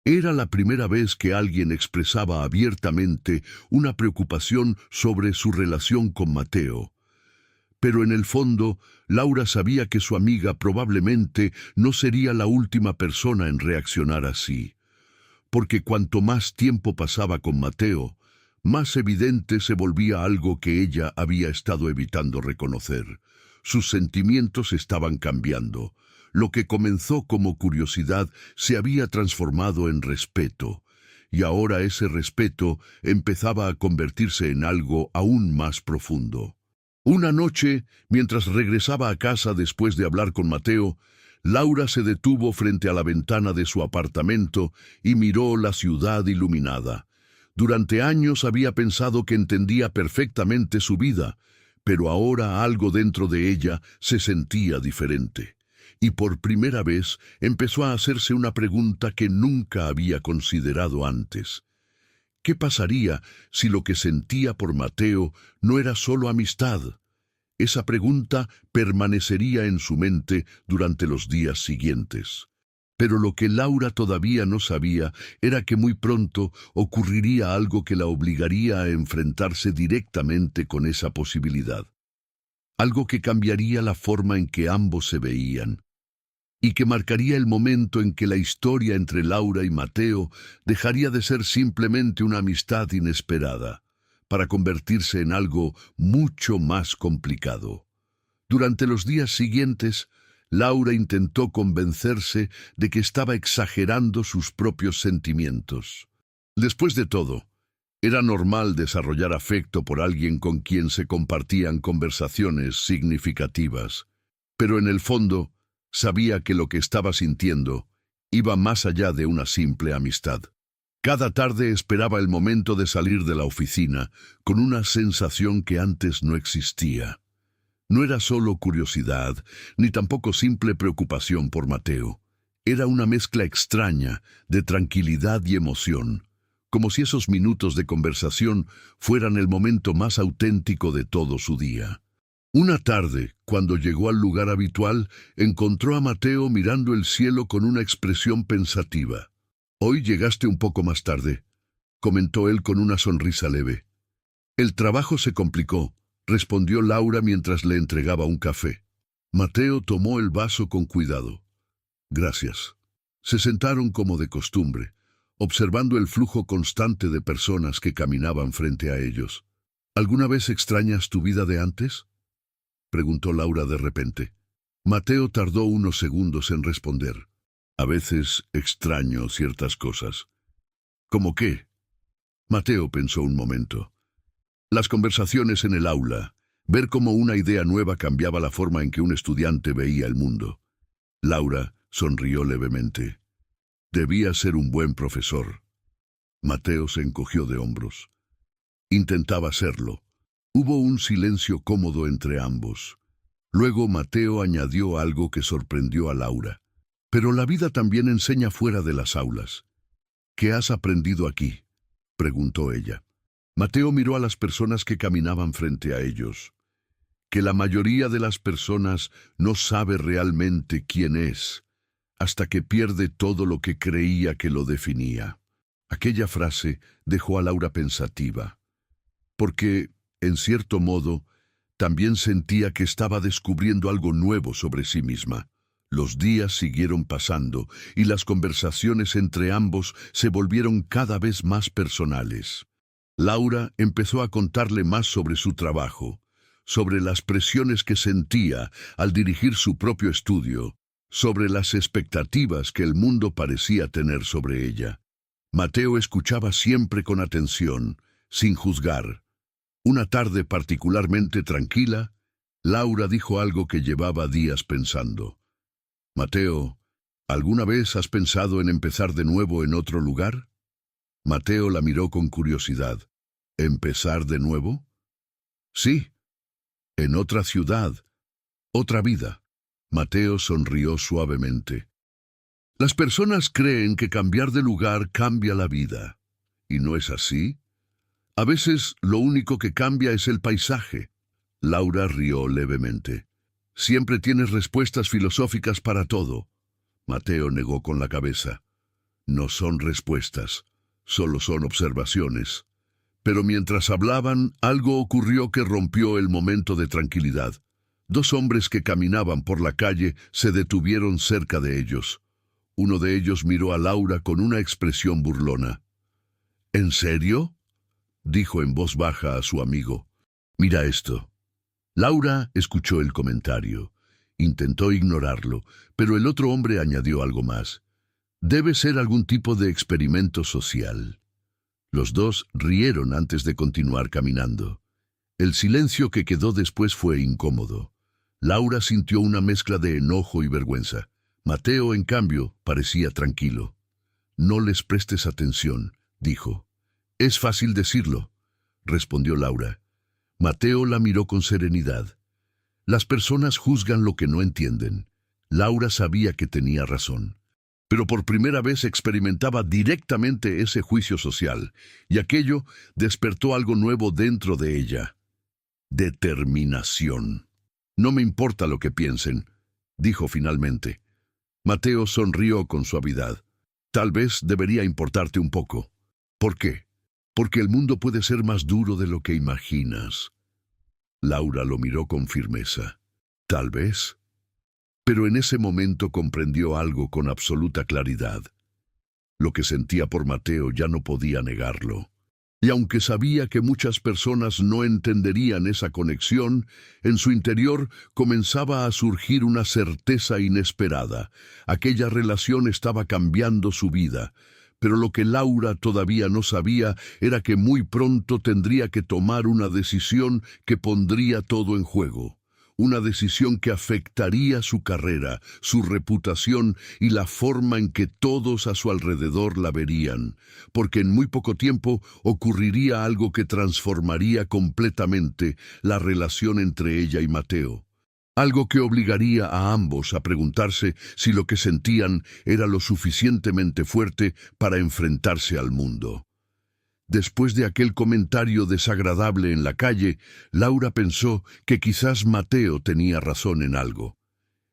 Era la primera vez que alguien expresaba abiertamente una preocupación sobre su relación con Mateo. Pero en el fondo, Laura sabía que su amiga probablemente no sería la última persona en reaccionar así. Porque cuanto más tiempo pasaba con Mateo, más evidente se volvía algo que ella había estado evitando reconocer. Sus sentimientos estaban cambiando. Lo que comenzó como curiosidad se había transformado en respeto, y ahora ese respeto empezaba a convertirse en algo aún más profundo. Una noche, mientras regresaba a casa después de hablar con Mateo, Laura se detuvo frente a la ventana de su apartamento y miró la ciudad iluminada. Durante años había pensado que entendía perfectamente su vida, pero ahora algo dentro de ella se sentía diferente. Y por primera vez empezó a hacerse una pregunta que nunca había considerado antes. ¿Qué pasaría si lo que sentía por Mateo no era solo amistad? Esa pregunta permanecería en su mente durante los días siguientes. Pero lo que Laura todavía no sabía era que muy pronto ocurriría algo que la obligaría a enfrentarse directamente con esa posibilidad. Algo que cambiaría la forma en que ambos se veían, y que marcaría el momento en que la historia entre Laura y Mateo dejaría de ser simplemente una amistad inesperada, para convertirse en algo mucho más complicado. Durante los días siguientes, Laura intentó convencerse de que estaba exagerando sus propios sentimientos. Después de todo, era normal desarrollar afecto por alguien con quien se compartían conversaciones significativas, pero en el fondo sabía que lo que estaba sintiendo iba más allá de una simple amistad. Cada tarde esperaba el momento de salir de la oficina con una sensación que antes no existía. No era solo curiosidad, ni tampoco simple preocupación por Mateo. Era una mezcla extraña de tranquilidad y emoción, como si esos minutos de conversación fueran el momento más auténtico de todo su día. Una tarde, cuando llegó al lugar habitual, encontró a Mateo mirando el cielo con una expresión pensativa. «Hoy llegaste un poco más tarde», comentó él con una sonrisa leve. «El trabajo se complicó», respondió Laura mientras le entregaba un café. Mateo tomó el vaso con cuidado. «Gracias». Se sentaron como de costumbre, observando el flujo constante de personas que caminaban frente a ellos. «¿Alguna vez extrañas tu vida de antes?», preguntó Laura de repente. Mateo tardó unos segundos en responder. «A veces extraño ciertas cosas». «¿Cómo qué?». Mateo pensó un momento. Las conversaciones en el aula, ver cómo una idea nueva cambiaba la forma en que un estudiante veía el mundo. Laura sonrió levemente. «Debía ser un buen profesor». Mateo se encogió de hombros. Intentaba serlo. Hubo un silencio cómodo entre ambos. Luego Mateo añadió algo que sorprendió a Laura. «Pero la vida también enseña fuera de las aulas». «¿Qué has aprendido aquí?», preguntó ella. Mateo miró a las personas que caminaban frente a ellos. Que la mayoría de las personas no sabe realmente quién es, hasta que pierde todo lo que creía que lo definía. Aquella frase dejó a Laura pensativa, porque, en cierto modo, también sentía que estaba descubriendo algo nuevo sobre sí misma. Los días siguieron pasando y las conversaciones entre ambos se volvieron cada vez más personales. Laura empezó a contarle más sobre su trabajo, sobre las presiones que sentía al dirigir su propio estudio, sobre las expectativas que el mundo parecía tener sobre ella. Mateo escuchaba siempre con atención, sin juzgar. Una tarde particularmente tranquila, Laura dijo algo que llevaba días pensando. «Mateo, ¿alguna vez has pensado en empezar de nuevo en otro lugar?». Mateo la miró con curiosidad. «¿Empezar de nuevo?». «Sí, en otra ciudad, otra vida». Mateo sonrió suavemente. «Las personas creen que cambiar de lugar cambia la vida. ¿Y no es así? A veces lo único que cambia es el paisaje». Laura rió levemente. «Siempre tienes respuestas filosóficas para todo». Mateo negó con la cabeza. «No son respuestas, solo son observaciones». Pero mientras hablaban, algo ocurrió que rompió el momento de tranquilidad. Dos hombres que caminaban por la calle se detuvieron cerca de ellos. Uno de ellos miró a Laura con una expresión burlona. «¿En serio?», dijo en voz baja a su amigo. «Mira esto». Laura escuchó el comentario, Intentó ignorarlo, pero el otro hombre añadió algo más. Debe ser algún tipo de experimento social. Los dos rieron antes de continuar caminando. El silencio que quedó después fue incómodo. Laura sintió una mezcla de enojo y vergüenza. Mateo, en cambio, parecía tranquilo. No les prestes atención, dijo. Es fácil decirlo, respondió Laura. Mateo la miró con serenidad. Las personas juzgan lo que no entienden. Laura sabía que tenía razón. Pero por primera vez experimentaba directamente ese juicio social, y aquello despertó algo nuevo dentro de ella. Determinación. No me importa lo que piensen, dijo finalmente. Mateo sonrió con suavidad. Tal vez debería importarte un poco. ¿Por qué? Porque el mundo puede ser más duro de lo que imaginas. Laura lo miró con firmeza. Tal vez. Pero en ese momento comprendió algo con absoluta claridad. Lo que sentía por Mateo ya no podía negarlo. Y aunque sabía que muchas personas no entenderían esa conexión, en su interior comenzaba a surgir una certeza inesperada. Aquella relación estaba cambiando su vida. Pero lo que Laura todavía no sabía era que muy pronto tendría que tomar una decisión que pondría todo en juego. Una decisión que afectaría su carrera, su reputación y la forma en que todos a su alrededor la verían, porque en muy poco tiempo ocurriría algo que transformaría completamente la relación entre ella y Mateo. Algo que obligaría a ambos a preguntarse si lo que sentían era lo suficientemente fuerte para enfrentarse al mundo. Después de aquel comentario desagradable en la calle, Laura pensó que quizás Mateo tenía razón en algo.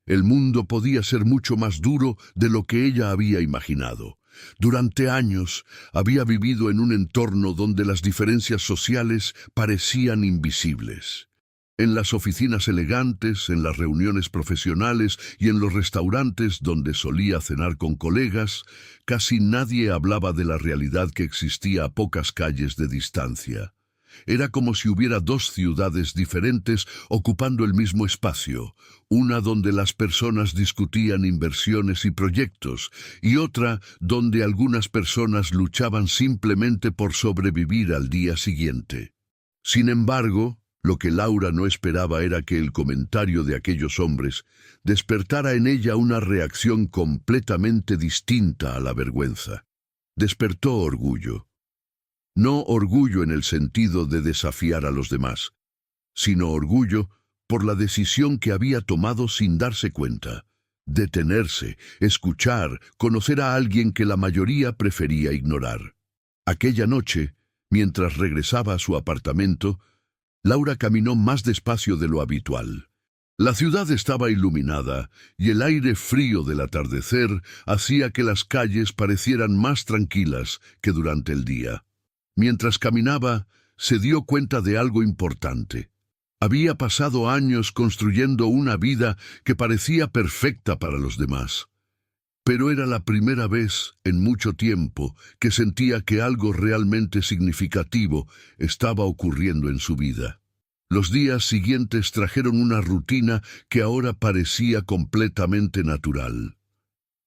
El mundo podía ser mucho más duro de lo que ella había imaginado. Durante años había vivido en un entorno donde las diferencias sociales parecían invisibles. En las oficinas elegantes, en las reuniones profesionales y en los restaurantes donde solía cenar con colegas, casi nadie hablaba de la realidad que existía a pocas calles de distancia. Era como si hubiera dos ciudades diferentes ocupando el mismo espacio, una donde las personas discutían inversiones y proyectos, y otra donde algunas personas luchaban simplemente por sobrevivir al día siguiente. Sin embargo, lo que Laura no esperaba era que el comentario de aquellos hombres despertara en ella una reacción completamente distinta a la vergüenza. Despertó orgullo. No orgullo en el sentido de desafiar a los demás, sino orgullo por la decisión que había tomado sin darse cuenta. Detenerse, escuchar, conocer a alguien que la mayoría prefería ignorar. Aquella noche, mientras regresaba a su apartamento, Laura caminó más despacio de lo habitual. La ciudad estaba iluminada y el aire frío del atardecer hacía que las calles parecieran más tranquilas que durante el día. Mientras caminaba, se dio cuenta de algo importante. Había pasado años construyendo una vida que parecía perfecta para los demás. Pero era la primera vez en mucho tiempo que sentía que algo realmente significativo estaba ocurriendo en su vida. Los días siguientes trajeron una rutina que ahora parecía completamente natural.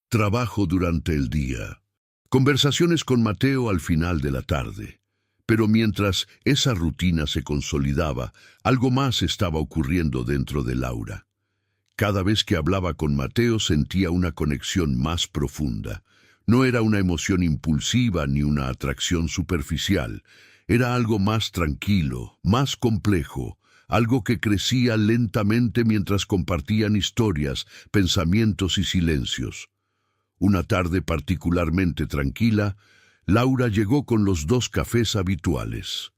Trabajo durante el día. Conversaciones con Mateo al final de la tarde. Pero mientras esa rutina se consolidaba, algo más estaba ocurriendo dentro de Laura. Cada vez que hablaba con Mateo sentía una conexión más profunda. No era una emoción impulsiva ni una atracción superficial. Era algo más tranquilo, más complejo, algo que crecía lentamente mientras compartían historias, pensamientos y silencios. Una tarde particularmente tranquila, Laura llegó con los 2 cafés habituales.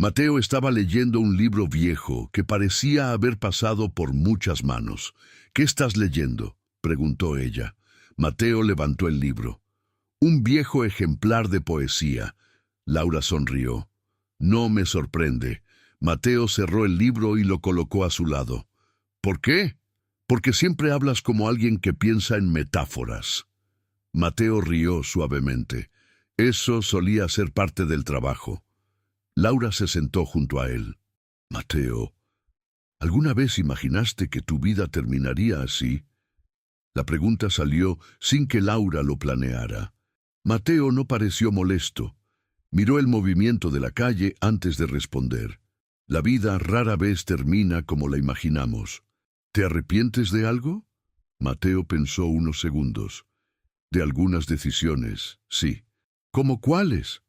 Mateo estaba leyendo un libro viejo que parecía haber pasado por muchas manos. ¿Qué estás leyendo?, preguntó ella. Mateo levantó el libro. Un viejo ejemplar de poesía. Laura sonrió. No me sorprende. Mateo cerró el libro y lo colocó a su lado. ¿Por qué? Porque siempre hablas como alguien que piensa en metáforas. Mateo rió suavemente. Eso solía ser parte del trabajo. Laura se sentó junto a él. Mateo, ¿Alguna vez imaginaste que tu vida terminaría así? La pregunta salió sin que Laura lo planeara. Mateo no pareció molesto. Miró el movimiento de la calle antes de responder. La vida rara vez termina como la imaginamos. ¿Te arrepientes de algo? Mateo pensó unos segundos. De algunas decisiones, sí. ¿Cómo cuáles?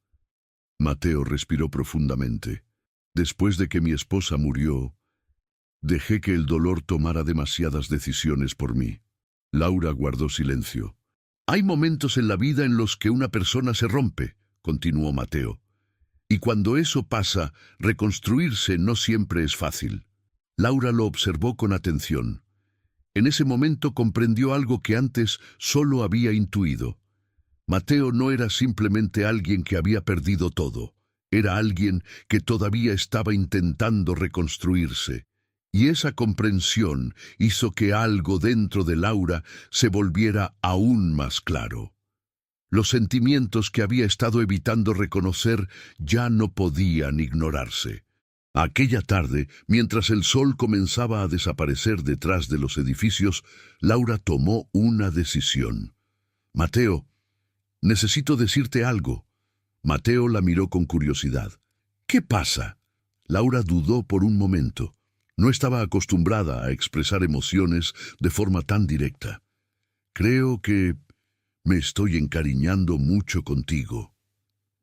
Mateo respiró profundamente. Después de que mi esposa murió, dejé que el dolor tomara demasiadas decisiones por mí. Laura guardó silencio. Hay momentos en la vida en los que una persona se rompe, continuó Mateo. Y cuando eso pasa, reconstruirse no siempre es fácil. Laura lo observó con atención. En ese momento comprendió algo que antes solo había intuido. Mateo no era simplemente alguien que había perdido todo. Era alguien que todavía estaba intentando reconstruirse. Y esa comprensión hizo que algo dentro de Laura se volviera aún más claro. Los sentimientos que había estado evitando reconocer ya no podían ignorarse. Aquella tarde, mientras el sol comenzaba a desaparecer detrás de los edificios, Laura tomó una decisión. Mateo, necesito decirte algo. Mateo la miró con curiosidad. ¿Qué pasa? Laura dudó por un momento. No estaba acostumbrada a expresar emociones de forma tan directa. Creo que me estoy encariñando mucho contigo.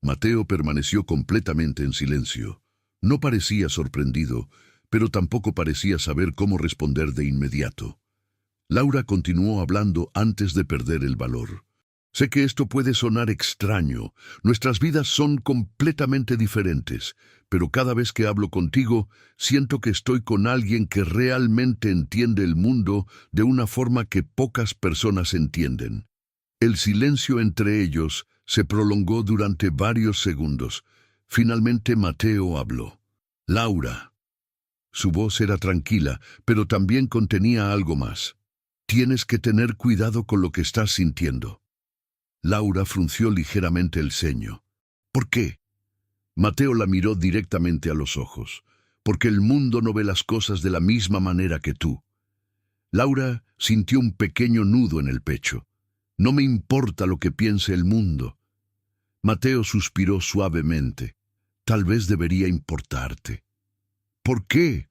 Mateo permaneció completamente en silencio. No parecía sorprendido, pero tampoco parecía saber cómo responder de inmediato. Laura continuó hablando antes de perder el valor. Sé que esto puede sonar extraño. Nuestras vidas son completamente diferentes, pero cada vez que hablo contigo, siento que estoy con alguien que realmente entiende el mundo de una forma que pocas personas entienden. El silencio entre ellos se prolongó durante varios segundos. Finalmente Mateo habló. Laura. Su voz era tranquila, pero también contenía algo más. Tienes que tener cuidado con lo que estás sintiendo. Laura frunció ligeramente el ceño. ¿Por qué? Mateo la miró directamente a los ojos. Porque el mundo no ve las cosas de la misma manera que tú. Laura sintió un pequeño nudo en el pecho. No me importa lo que piense el mundo. Mateo suspiró suavemente. Tal vez debería importarte. ¿Por qué?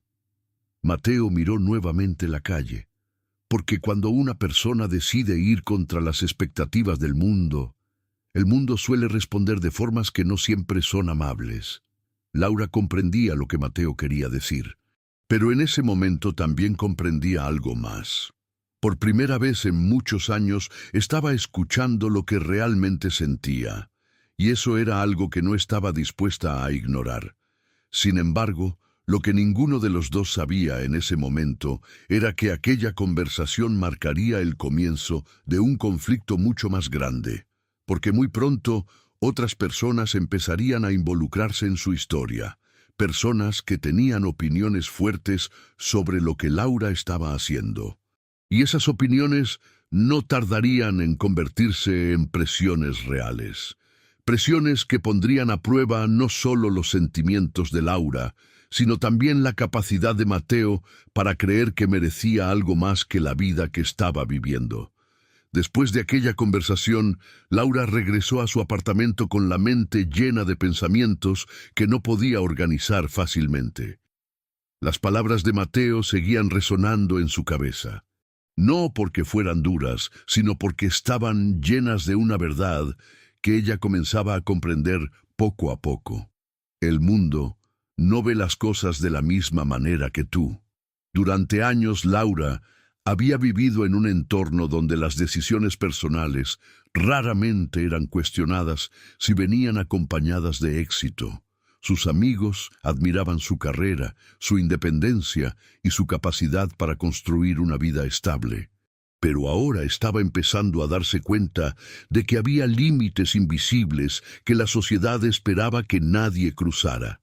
Mateo miró nuevamente la calle. Porque cuando una persona decide ir contra las expectativas del mundo, el mundo suele responder de formas que no siempre son amables. Laura comprendía lo que Mateo quería decir, pero en ese momento también comprendía algo más. Por primera vez en muchos años estaba escuchando lo que realmente sentía, y eso era algo que no estaba dispuesta a ignorar. Sin embargo, lo que ninguno de los dos sabía en ese momento era que aquella conversación marcaría el comienzo de un conflicto mucho más grande, porque muy pronto otras personas empezarían a involucrarse en su historia, personas que tenían opiniones fuertes sobre lo que Laura estaba haciendo. Y esas opiniones no tardarían en convertirse en presiones reales. Presiones que pondrían a prueba no solo los sentimientos de Laura, sino también la capacidad de Mateo para creer que merecía algo más que la vida que estaba viviendo. Después de aquella conversación, Laura regresó a su apartamento con la mente llena de pensamientos que no podía organizar fácilmente. Las palabras de Mateo seguían resonando en su cabeza. No porque fueran duras, sino porque estaban llenas de una verdad que ella comenzaba a comprender poco a poco. El mundo no ve las cosas de la misma manera que tú. Durante años, Laura había vivido en un entorno donde las decisiones personales raramente eran cuestionadas si venían acompañadas de éxito. Sus amigos admiraban su carrera, su independencia y su capacidad para construir una vida estable. Pero ahora estaba empezando a darse cuenta de que había límites invisibles que la sociedad esperaba que nadie cruzara.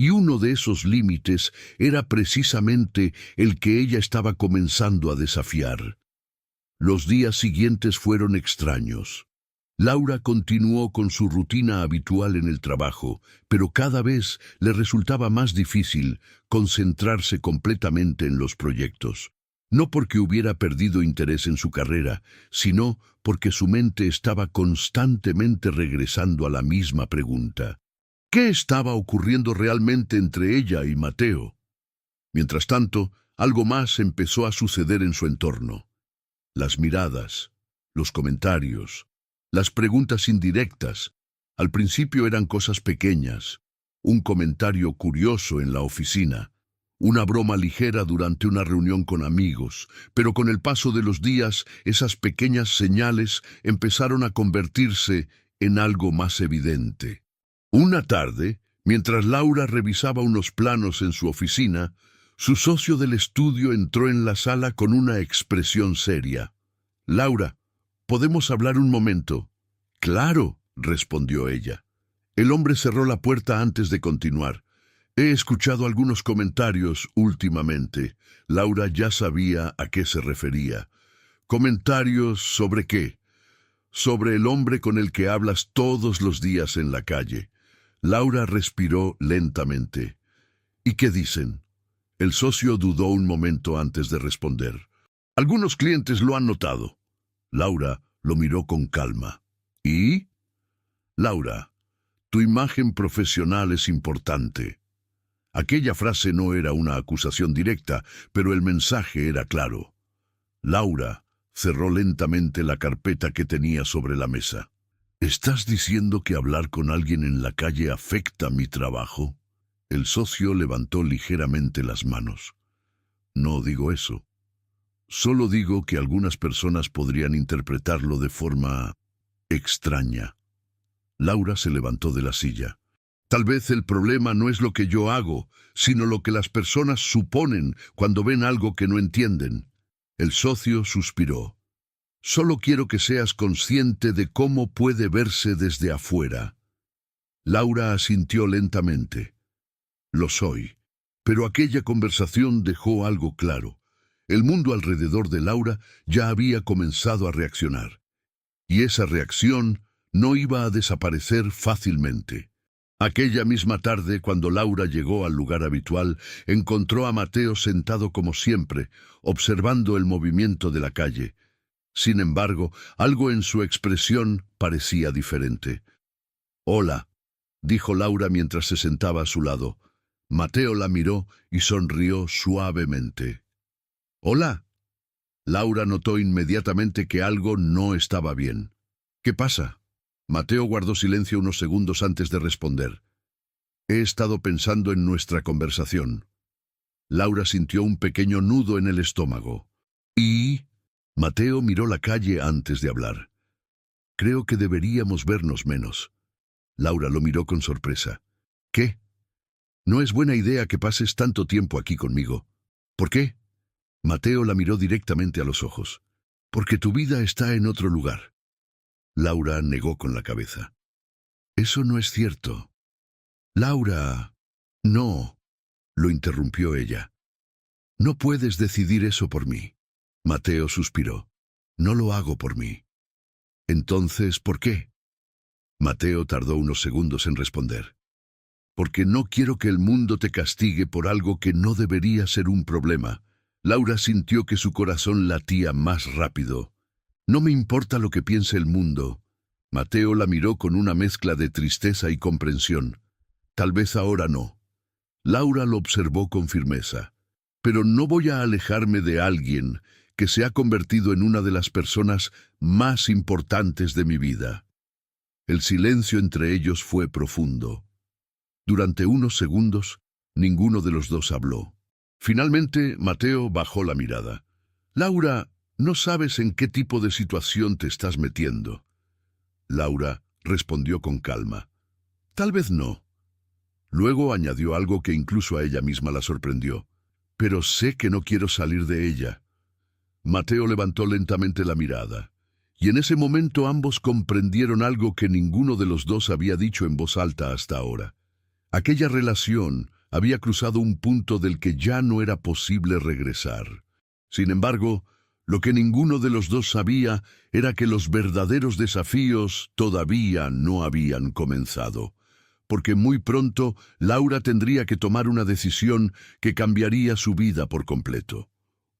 Y uno de esos límites era precisamente el que ella estaba comenzando a desafiar. Los días siguientes fueron extraños. Laura continuó con su rutina habitual en el trabajo, pero cada vez le resultaba más difícil concentrarse completamente en los proyectos. No porque hubiera perdido interés en su carrera, sino porque su mente estaba constantemente regresando a la misma pregunta. ¿Qué estaba ocurriendo realmente entre ella y Mateo? Mientras tanto, algo más empezó a suceder en su entorno. Las miradas, los comentarios, las preguntas indirectas. Al principio eran cosas pequeñas, un comentario curioso en la oficina, una broma ligera durante una reunión con amigos, pero con el paso de los días esas pequeñas señales empezaron a convertirse en algo más evidente. Una tarde, mientras Laura revisaba unos planos en su oficina, su socio del estudio entró en la sala con una expresión seria. «Laura, ¿podemos hablar un momento?» «Claro», respondió ella. El hombre cerró la puerta antes de continuar. «He escuchado algunos comentarios últimamente». Laura ya sabía a qué se refería. «¿Comentarios sobre qué?» «Sobre el hombre con el que hablas todos los días en la calle». Laura respiró lentamente. «¿Y qué dicen?» El socio dudó un momento antes de responder. «Algunos clientes lo han notado». Laura lo miró con calma. «¿Y?» «Laura, tu imagen profesional es importante». Aquella frase no era una acusación directa, pero el mensaje era claro. Laura cerró lentamente la carpeta que tenía sobre la mesa. «¿Estás diciendo que hablar con alguien en la calle afecta mi trabajo?» El socio levantó ligeramente las manos. «No digo eso. Solo digo que algunas personas podrían interpretarlo de forma extraña». Laura se levantó de la silla. «Tal vez el problema no es lo que yo hago, sino lo que las personas suponen cuando ven algo que no entienden». El socio suspiró. «Solo quiero que seas consciente de cómo puede verse desde afuera». Laura asintió lentamente. «Lo soy». Pero aquella conversación dejó algo claro. El mundo alrededor de Laura ya había comenzado a reaccionar. Y esa reacción no iba a desaparecer fácilmente. Aquella misma tarde, cuando Laura llegó al lugar habitual, encontró a Mateo sentado como siempre, observando el movimiento de la calle. Sin embargo, algo en su expresión parecía diferente. «Hola», dijo Laura mientras se sentaba a su lado. Mateo la miró y sonrió suavemente. «Hola». Laura notó inmediatamente que algo no estaba bien. «¿Qué pasa?» Mateo guardó silencio unos segundos antes de responder. «He estado pensando en nuestra conversación». Laura sintió un pequeño nudo en el estómago. «¿Y?» Mateo miró la calle antes de hablar. «Creo que deberíamos vernos menos». Laura lo miró con sorpresa. «¿Qué?» «No es buena idea que pases tanto tiempo aquí conmigo». «¿Por qué?» Mateo la miró directamente a los ojos. «Porque tu vida está en otro lugar». Laura negó con la cabeza. «Eso no es cierto». «Laura...» «No», lo interrumpió ella. «No puedes decidir eso por mí». Mateo suspiró. «No lo hago por mí». «Entonces, ¿por qué?» Mateo tardó unos segundos en responder. «Porque no quiero que el mundo te castigue por algo que no debería ser un problema». Laura sintió que su corazón latía más rápido. «No me importa lo que piense el mundo». Mateo la miró con una mezcla de tristeza y comprensión. «Tal vez ahora no». Laura lo observó con firmeza. «Pero no voy a alejarme de alguien que se ha convertido en una de las personas más importantes de mi vida». El silencio entre ellos fue profundo. Durante unos segundos, ninguno de los dos habló. Finalmente, Mateo bajó la mirada. «Laura, no sabes en qué tipo de situación te estás metiendo». Laura respondió con calma. «Tal vez no». Luego añadió algo que incluso a ella misma la sorprendió. «Pero sé que no quiero salir de ella». Mateo levantó lentamente la mirada. Y en ese momento ambos comprendieron algo que ninguno de los dos había dicho en voz alta hasta ahora. Aquella relación había cruzado un punto del que ya no era posible regresar. Sin embargo, Lo que ninguno de los dos sabía era que los verdaderos desafíos todavía no habían comenzado, porque muy pronto Laura tendría que tomar una decisión que cambiaría su vida por completo.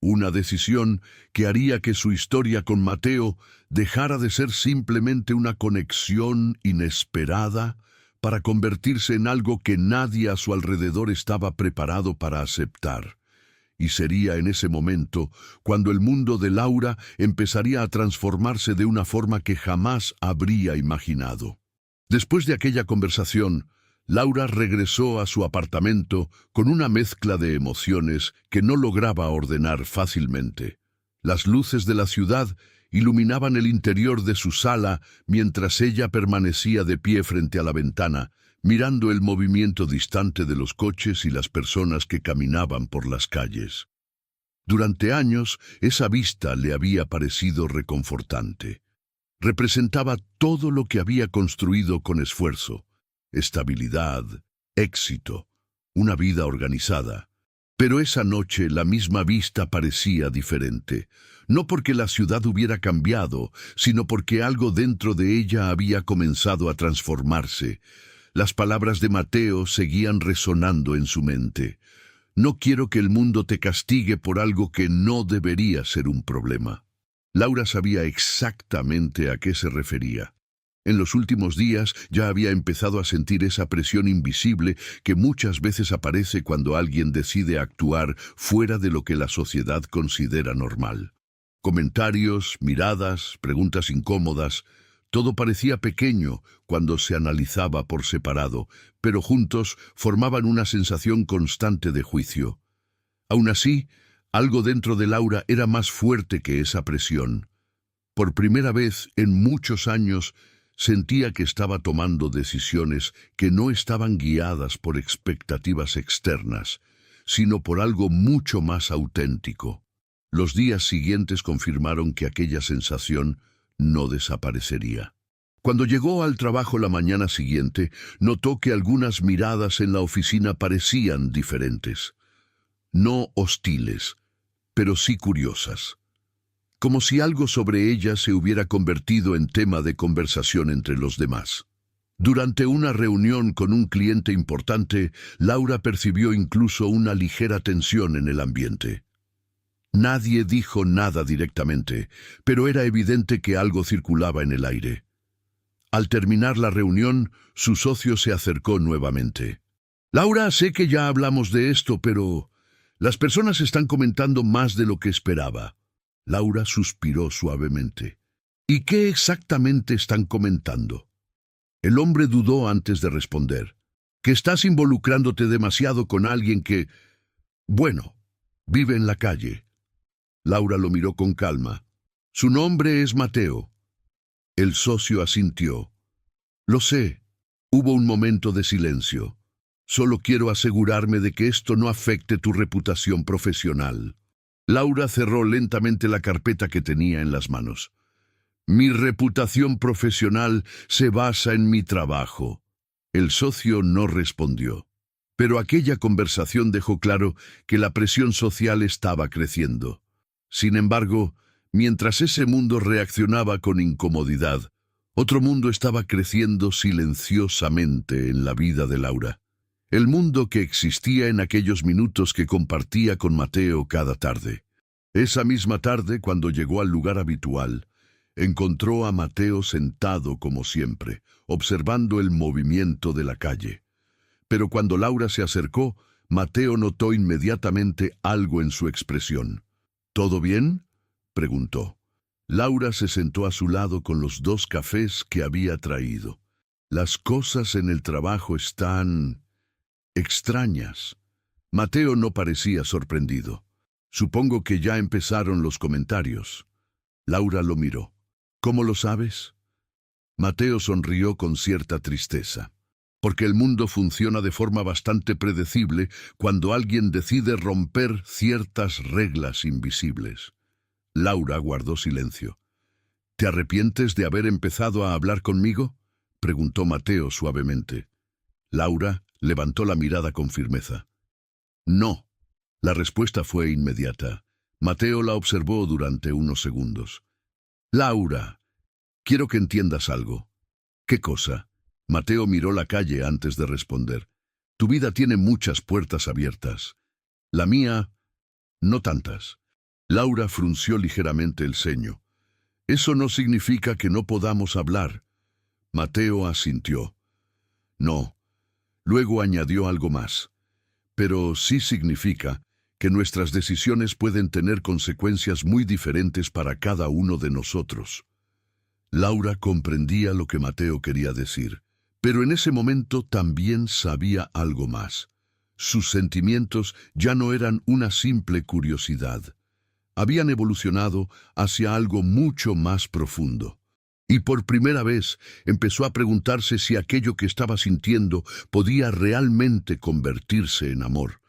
Una decisión que haría que su historia con Mateo dejara de ser simplemente una conexión inesperada para convertirse en algo que nadie a su alrededor estaba preparado para aceptar. Y sería en ese momento cuando el mundo de Laura empezaría a transformarse de una forma que jamás habría imaginado. Después de aquella conversación, Laura regresó a su apartamento con una mezcla de emociones que no lograba ordenar fácilmente. Las luces de la ciudad iluminaban el interior de su sala mientras ella permanecía de pie frente a la ventana, mirando el movimiento distante de los coches y las personas que caminaban por las calles. Durante años, esa vista le había parecido reconfortante. Representaba todo lo que había construido con esfuerzo: estabilidad, éxito, una vida organizada. Pero esa noche la misma vista parecía diferente, no porque la ciudad hubiera cambiado, sino porque algo dentro de ella había comenzado a transformarse. Las palabras de Mateo seguían resonando en su mente. No quiero que el mundo te castigue por algo que no debería ser un problema. Laura sabía exactamente a qué se refería. En los últimos días ya había empezado a sentir esa presión invisible que muchas veces aparece cuando alguien decide actuar fuera de lo que la sociedad considera normal. Comentarios, miradas, preguntas incómodas, todo parecía pequeño cuando se analizaba por separado, pero juntos formaban una sensación constante de juicio. Aún así, algo dentro de Laura era más fuerte que esa presión. Por primera vez en muchos años, sentía que estaba tomando decisiones que no estaban guiadas por expectativas externas, sino por algo mucho más auténtico. Los días siguientes confirmaron que aquella sensación no desaparecería. Cuando llegó al trabajo la mañana siguiente, notó que algunas miradas en la oficina parecían diferentes. No hostiles, pero sí curiosas. Como si algo sobre ella se hubiera convertido en tema de conversación entre los demás. Durante una reunión con un cliente importante, Laura percibió incluso una ligera tensión en el ambiente. Nadie dijo nada directamente, pero era evidente que algo circulaba en el aire. Al terminar la reunión, su socio se acercó nuevamente. «Laura, sé que ya hablamos de esto, pero las personas están comentando más de lo que esperaba». Laura suspiró suavemente. «¿Y qué exactamente están comentando?» El hombre dudó antes de responder. «Que estás involucrándote demasiado con alguien que, bueno, vive en la calle». Laura lo miró con calma. «Su nombre es Mateo». El socio asintió. «Lo sé». Hubo un momento de silencio. «Solo quiero asegurarme de que esto no afecte tu reputación profesional». Laura cerró lentamente la carpeta que tenía en las manos. «Mi reputación profesional se basa en mi trabajo». El socio no respondió. Pero aquella conversación dejó claro que la presión social estaba creciendo. Sin embargo, mientras ese mundo reaccionaba con incomodidad, otro mundo estaba creciendo silenciosamente en la vida de Laura. El mundo que existía en aquellos minutos que compartía con Mateo cada tarde. Esa misma tarde, cuando llegó al lugar habitual, encontró a Mateo sentado como siempre, observando el movimiento de la calle. Pero cuando Laura se acercó, Mateo notó inmediatamente algo en su expresión. «¿Todo bien?», preguntó. Laura se sentó a su lado con los 2 cafés que había traído. «Las cosas en el trabajo están extrañas». Mateo no parecía sorprendido. «Supongo que ya empezaron los comentarios». Laura lo miró. «¿Cómo lo sabes?». Mateo sonrió con cierta tristeza. «Porque el mundo funciona de forma bastante predecible cuando alguien decide romper ciertas reglas invisibles». Laura guardó silencio. «¿Te arrepientes de haber empezado a hablar conmigo?», preguntó Mateo suavemente. Laura levantó la mirada con firmeza. «No». La respuesta fue inmediata. Mateo la observó durante unos segundos. Laura, quiero que entiendas algo. ¿Qué cosa? Mateo miró la calle antes de responder. Tu vida tiene muchas puertas abiertas. La mía, no tantas. Laura frunció ligeramente el ceño. Eso no significa que no podamos hablar. Mateo asintió. No. Luego añadió algo más. Pero sí significa que nuestras decisiones pueden tener consecuencias muy diferentes para cada uno de nosotros. Laura comprendía lo que Mateo quería decir, pero en ese momento también sabía algo más. Sus sentimientos ya no eran una simple curiosidad. Habían evolucionado hacia algo mucho más profundo. Y por primera vez empezó a preguntarse si aquello que estaba sintiendo podía realmente convertirse en amor.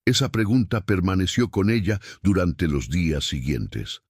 Esa pregunta permaneció con ella durante los días siguientes.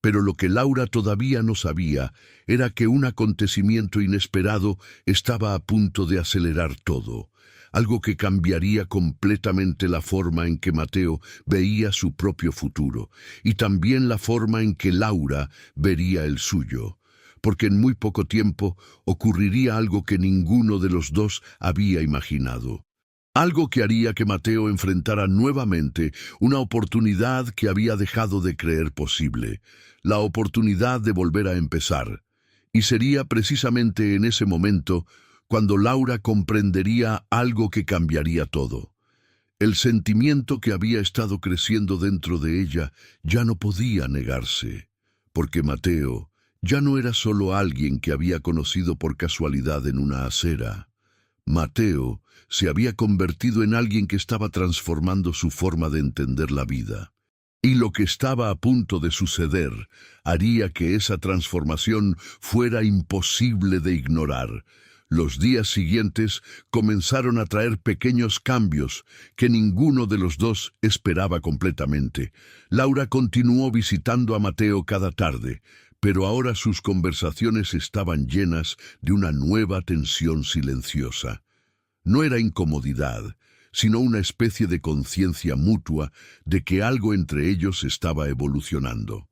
Pero lo que Laura todavía no sabía era que un acontecimiento inesperado estaba a punto de acelerar todo, algo que cambiaría completamente la forma en que Mateo veía su propio futuro y también la forma en que Laura vería el suyo, porque en muy poco tiempo ocurriría algo que ninguno de los dos había imaginado. Algo que haría que Mateo enfrentara nuevamente una oportunidad que había dejado de creer posible, la oportunidad de volver a empezar. Y sería precisamente en ese momento cuando Laura comprendería algo que cambiaría todo. El sentimiento que había estado creciendo dentro de ella ya no podía negarse, porque Mateo ya no era solo alguien que había conocido por casualidad en una acera. Mateo se había convertido en alguien que estaba transformando su forma de entender la vida. Y lo que estaba a punto de suceder haría que esa transformación fuera imposible de ignorar. Los días siguientes comenzaron a traer pequeños cambios que ninguno de los dos esperaba completamente. Laura continuó visitando a Mateo cada tarde, pero ahora sus conversaciones estaban llenas de una nueva tensión silenciosa. No era incomodidad, sino una especie de conciencia mutua de que algo entre ellos estaba evolucionando.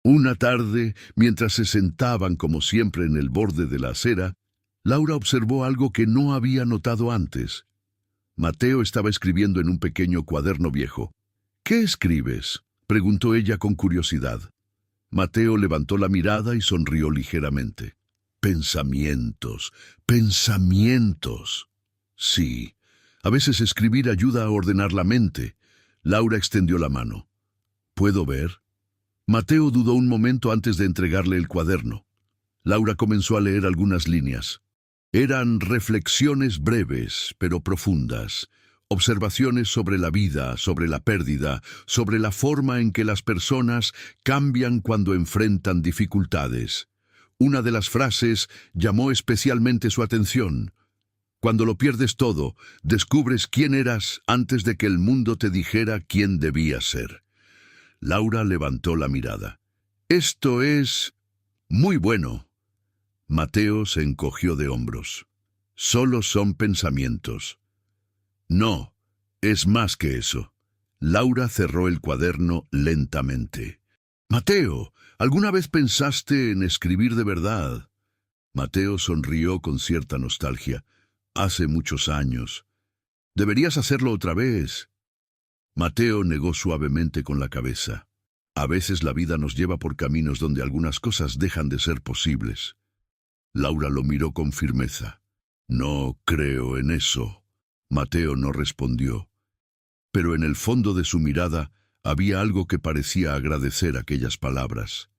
Una tarde, mientras se sentaban como siempre en el borde de la acera, Laura observó algo que no había notado antes. Mateo estaba escribiendo en un pequeño cuaderno viejo. ¿Qué escribes?, preguntó ella con curiosidad. Mateo levantó la mirada y sonrió ligeramente. Pensamientos, pensamientos. Sí, a veces escribir ayuda a ordenar la mente. Laura extendió la mano. ¿Puedo ver? Mateo dudó un momento antes de entregarle el cuaderno. Laura comenzó a leer algunas líneas. Eran reflexiones breves, pero profundas. Observaciones sobre la vida, sobre la pérdida, sobre la forma en que las personas cambian cuando enfrentan dificultades. Una de las frases llamó especialmente su atención. Cuando lo pierdes todo, descubres quién eras antes de que el mundo te dijera quién debías ser. Laura levantó la mirada. Esto es muy bueno. Mateo se encogió de hombros. Solo son pensamientos. No, es más que eso. Laura cerró el cuaderno lentamente. Mateo, ¿alguna vez pensaste en escribir de verdad? Mateo sonrió con cierta nostalgia. Hace muchos años. Deberías hacerlo otra vez. Mateo negó suavemente con la cabeza. A veces la vida nos lleva por caminos donde algunas cosas dejan de ser posibles. Laura lo miró con firmeza. No creo en eso. Mateo no respondió. Pero en el fondo de su mirada había algo que parecía agradecer aquellas palabras.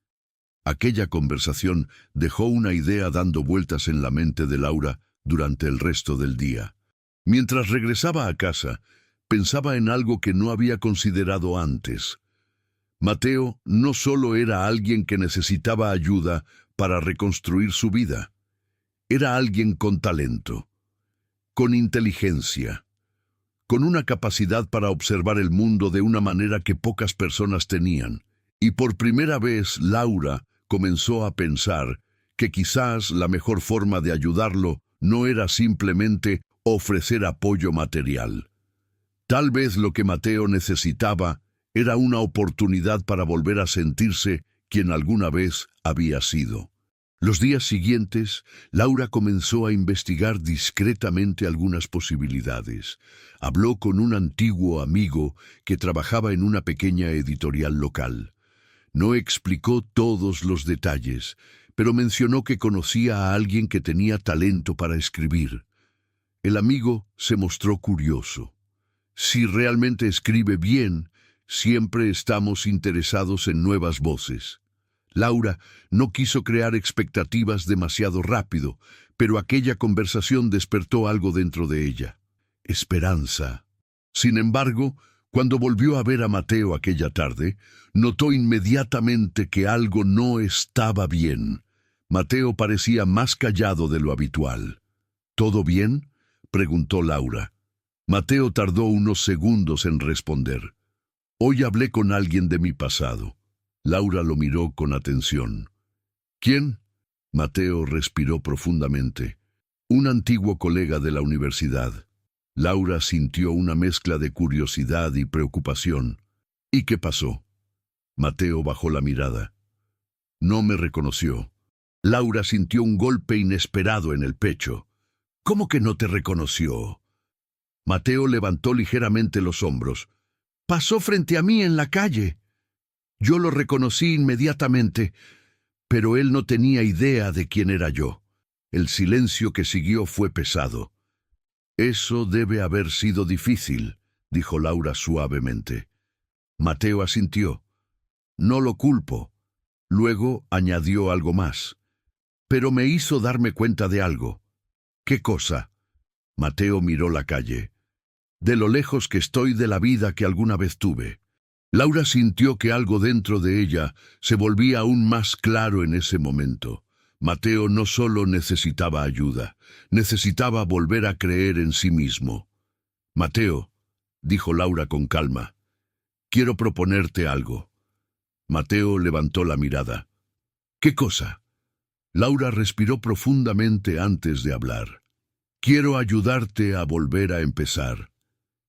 Aquella conversación dejó una idea dando vueltas en la mente de Laura durante el resto del día. Mientras regresaba a casa, pensaba en algo que no había considerado antes. Mateo no solo era alguien que necesitaba ayuda para reconstruir su vida. Era alguien con talento, con inteligencia, con una capacidad para observar el mundo de una manera que pocas personas tenían. Y por primera vez Laura comenzó a pensar que quizás la mejor forma de ayudarlo no era simplemente ofrecer apoyo material. Tal vez lo que Mateo necesitaba Era una oportunidad para volver a sentirse quien alguna vez había sido. Los días siguientes, Laura comenzó a investigar discretamente algunas posibilidades. Habló con un antiguo amigo que trabajaba en una pequeña editorial local. No explicó todos los detalles, pero mencionó que conocía a alguien que tenía talento para escribir. El amigo se mostró curioso. Si realmente escribe bien, siempre estamos interesados en nuevas voces. Laura no quiso crear expectativas demasiado rápido, pero aquella conversación despertó algo dentro de ella. Esperanza. Sin embargo, cuando volvió a ver a Mateo aquella tarde, notó inmediatamente que algo no estaba bien. Mateo parecía más callado de lo habitual. ¿Todo bien?, preguntó Laura. Mateo tardó unos segundos en responder. Hoy hablé con alguien de mi pasado. Laura lo miró con atención. ¿Quién? Mateo respiró profundamente. Un antiguo colega de la universidad. Laura sintió una mezcla de curiosidad y preocupación. ¿Y qué pasó? Mateo bajó la mirada. No me reconoció. Laura sintió un golpe inesperado en el pecho. ¿Cómo que no te reconoció? Mateo levantó ligeramente los hombros. Pasó frente a mí en la calle. Yo lo reconocí inmediatamente, pero él no tenía idea de quién era yo. El silencio que siguió fue pesado. Eso debe haber sido difícil, dijo Laura suavemente. Mateo asintió. No lo culpo. Luego añadió algo más. Pero me hizo darme cuenta de algo. ¿Qué cosa? Mateo miró la calle. De lo lejos que estoy de la vida que alguna vez tuve. Laura sintió que algo dentro de ella se volvía aún más claro en ese momento. Mateo no solo necesitaba ayuda, necesitaba volver a creer en sí mismo. Mateo, dijo Laura con calma, quiero proponerte algo. Mateo levantó la mirada. ¿Qué cosa? Laura respiró profundamente antes de hablar. Quiero ayudarte a volver a empezar.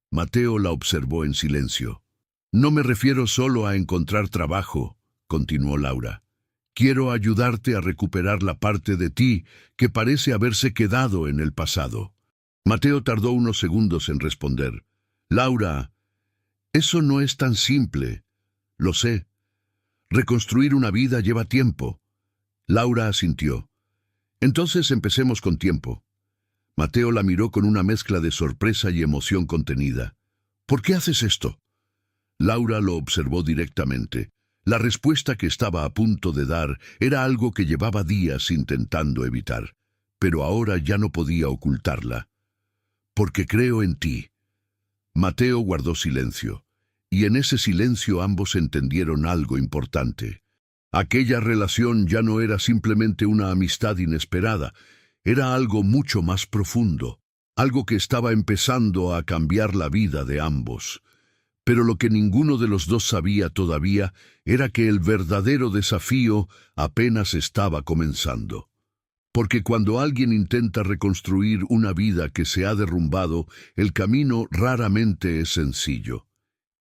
Mateo la observó en silencio. No me refiero solo a encontrar trabajo, continuó Laura. Quiero ayudarte a recuperar la parte de ti que parece haberse quedado en el pasado. Mateo tardó unos segundos en responder. Laura, eso no es tan simple. Lo sé. Reconstruir una vida lleva tiempo. Laura asintió. Entonces empecemos con tiempo. Mateo la miró con una mezcla de sorpresa y emoción contenida. ¿Por qué haces esto? Laura lo observó directamente. La respuesta que estaba a punto de dar era algo que llevaba días intentando evitar, pero ahora ya no podía ocultarla. Porque creo en ti. Mateo guardó silencio, y en ese silencio ambos entendieron algo importante. Aquella relación ya no era simplemente una amistad inesperada, era algo mucho más profundo, algo que estaba empezando a cambiar la vida de ambos. Pero lo que ninguno de los dos sabía todavía era que el verdadero desafío apenas estaba comenzando. Porque cuando alguien intenta reconstruir una vida que se ha derrumbado, el camino raramente es sencillo.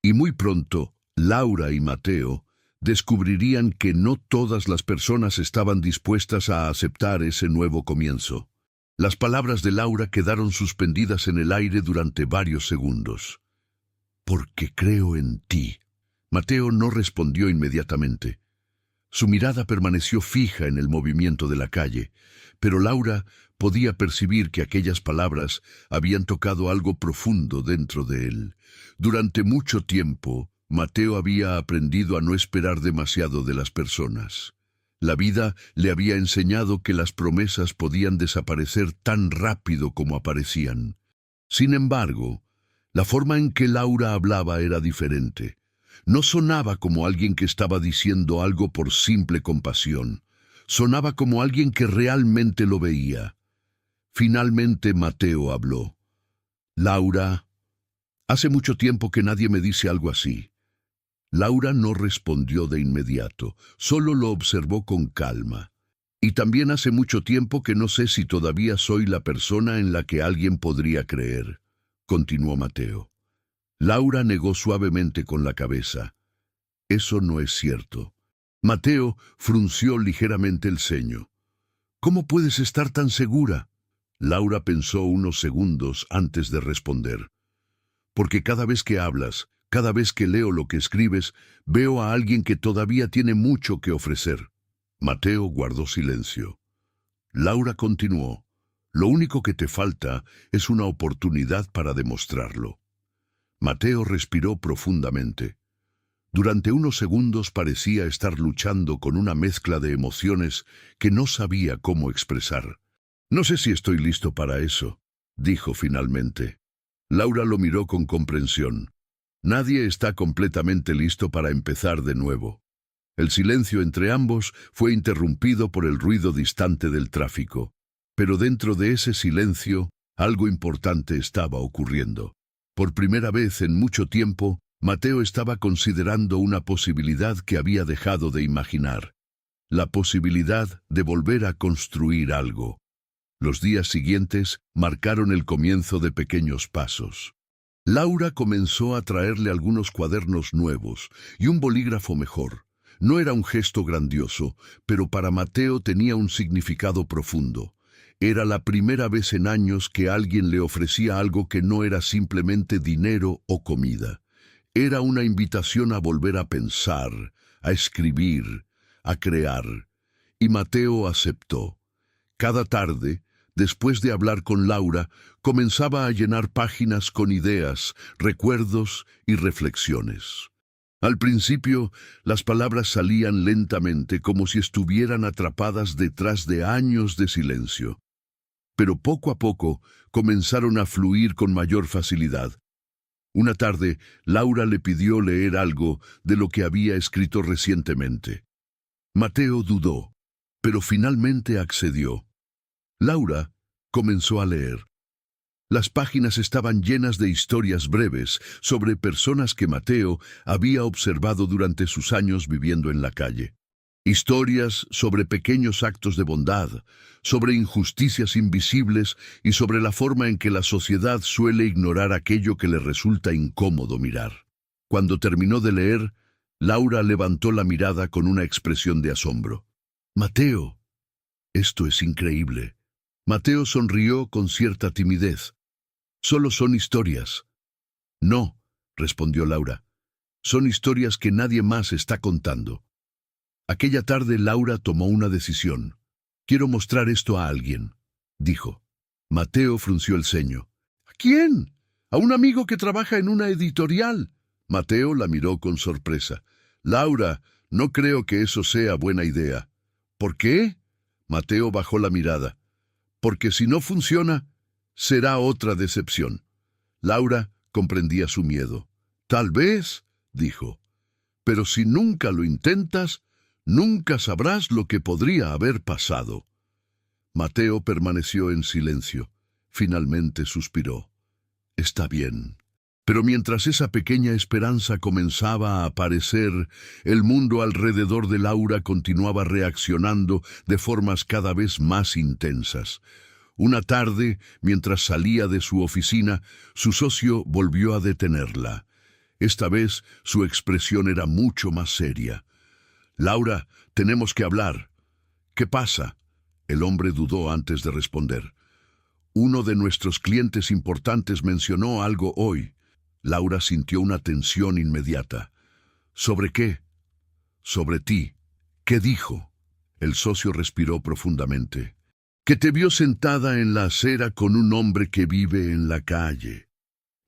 Y muy pronto, Laura y Mateo descubrirían que no todas las personas estaban dispuestas a aceptar ese nuevo comienzo. Las palabras de Laura quedaron suspendidas en el aire durante varios segundos. Porque creo en ti. Mateo no respondió inmediatamente. Su mirada permaneció fija en el movimiento de la calle, pero Laura podía percibir que aquellas palabras habían tocado algo profundo dentro de él. Durante mucho tiempo, Mateo había aprendido a no esperar demasiado de las personas. La vida le había enseñado que las promesas podían desaparecer tan rápido como aparecían. Sin embargo, la forma en que Laura hablaba era diferente. No sonaba como alguien que estaba diciendo algo por simple compasión. Sonaba como alguien que realmente lo veía. Finalmente Mateo habló. Laura, hace mucho tiempo que nadie me dice algo así. Laura no respondió de inmediato, solo lo observó con calma. Y también hace mucho tiempo que no sé si todavía soy la persona en la que alguien podría creer. Continuó Mateo. Laura negó suavemente con la cabeza. Eso no es cierto. Mateo frunció ligeramente el ceño. ¿Cómo puedes estar tan segura? Laura pensó unos segundos antes de responder. Porque cada vez que hablas, cada vez que leo lo que escribes, veo a alguien que todavía tiene mucho que ofrecer. Mateo guardó silencio. Laura continuó. Lo único que te falta es una oportunidad para demostrarlo. Mateo respiró profundamente. Durante unos segundos parecía estar luchando con una mezcla de emociones que no sabía cómo expresar. No sé si estoy listo para eso, dijo finalmente. Laura lo miró con comprensión. Nadie está completamente listo para empezar de nuevo. El silencio entre ambos fue interrumpido por el ruido distante del tráfico. Pero dentro de ese silencio, algo importante estaba ocurriendo. Por primera vez en mucho tiempo, Mateo estaba considerando una posibilidad que había dejado de imaginar. La posibilidad de volver a construir algo. Los días siguientes marcaron el comienzo de pequeños pasos. Laura comenzó a traerle algunos cuadernos nuevos y un bolígrafo mejor. No era un gesto grandioso, pero para Mateo tenía un significado profundo. Era la primera vez en años que alguien le ofrecía algo que no era simplemente dinero o comida. Era una invitación a volver a pensar, a escribir, a crear. Y Mateo aceptó. Cada tarde, después de hablar con Laura, comenzaba a llenar páginas con ideas, recuerdos y reflexiones. Al principio, las palabras salían lentamente como si estuvieran atrapadas detrás de años de silencio. Pero poco a poco comenzaron a fluir con mayor facilidad. Una tarde, Laura le pidió leer algo de lo que había escrito recientemente. Mateo dudó, pero finalmente accedió. Laura comenzó a leer. Las páginas estaban llenas de historias breves sobre personas que Mateo había observado durante sus años viviendo en la calle. Historias sobre pequeños actos de bondad, sobre injusticias invisibles y sobre la forma en que la sociedad suele ignorar aquello que le resulta incómodo mirar. Cuando terminó de leer, Laura levantó la mirada con una expresión de asombro. «Mateo, esto es increíble». Mateo sonrió con cierta timidez. «Solo son historias». «No», respondió Laura. «Son historias que nadie más está contando». Aquella tarde Laura tomó una decisión. «Quiero mostrar esto a alguien», dijo. Mateo frunció el ceño. «¿A quién? ¿A un amigo que trabaja en una editorial?» Mateo la miró con sorpresa. «Laura, no creo que eso sea buena idea». «¿Por qué?» Mateo bajó la mirada. «Porque si no funciona, será otra decepción». Laura comprendía su miedo. «Tal vez», dijo. «Pero si nunca lo intentas, nunca sabrás lo que podría haber pasado». Mateo permaneció en silencio. Finalmente suspiró. «Está bien». Pero mientras esa pequeña esperanza comenzaba a aparecer, el mundo alrededor de Laura continuaba reaccionando de formas cada vez más intensas. Una tarde, mientras salía de su oficina, su socio volvió a detenerla. Esta vez su expresión era mucho más seria. «Laura, tenemos que hablar». «¿Qué pasa?». El hombre dudó antes de responder. «Uno de nuestros clientes importantes mencionó algo hoy». Laura sintió una tensión inmediata. «¿Sobre qué?». «Sobre ti». «¿Qué dijo?». El socio respiró profundamente. «Que te vio sentada en la acera con un hombre que vive en la calle».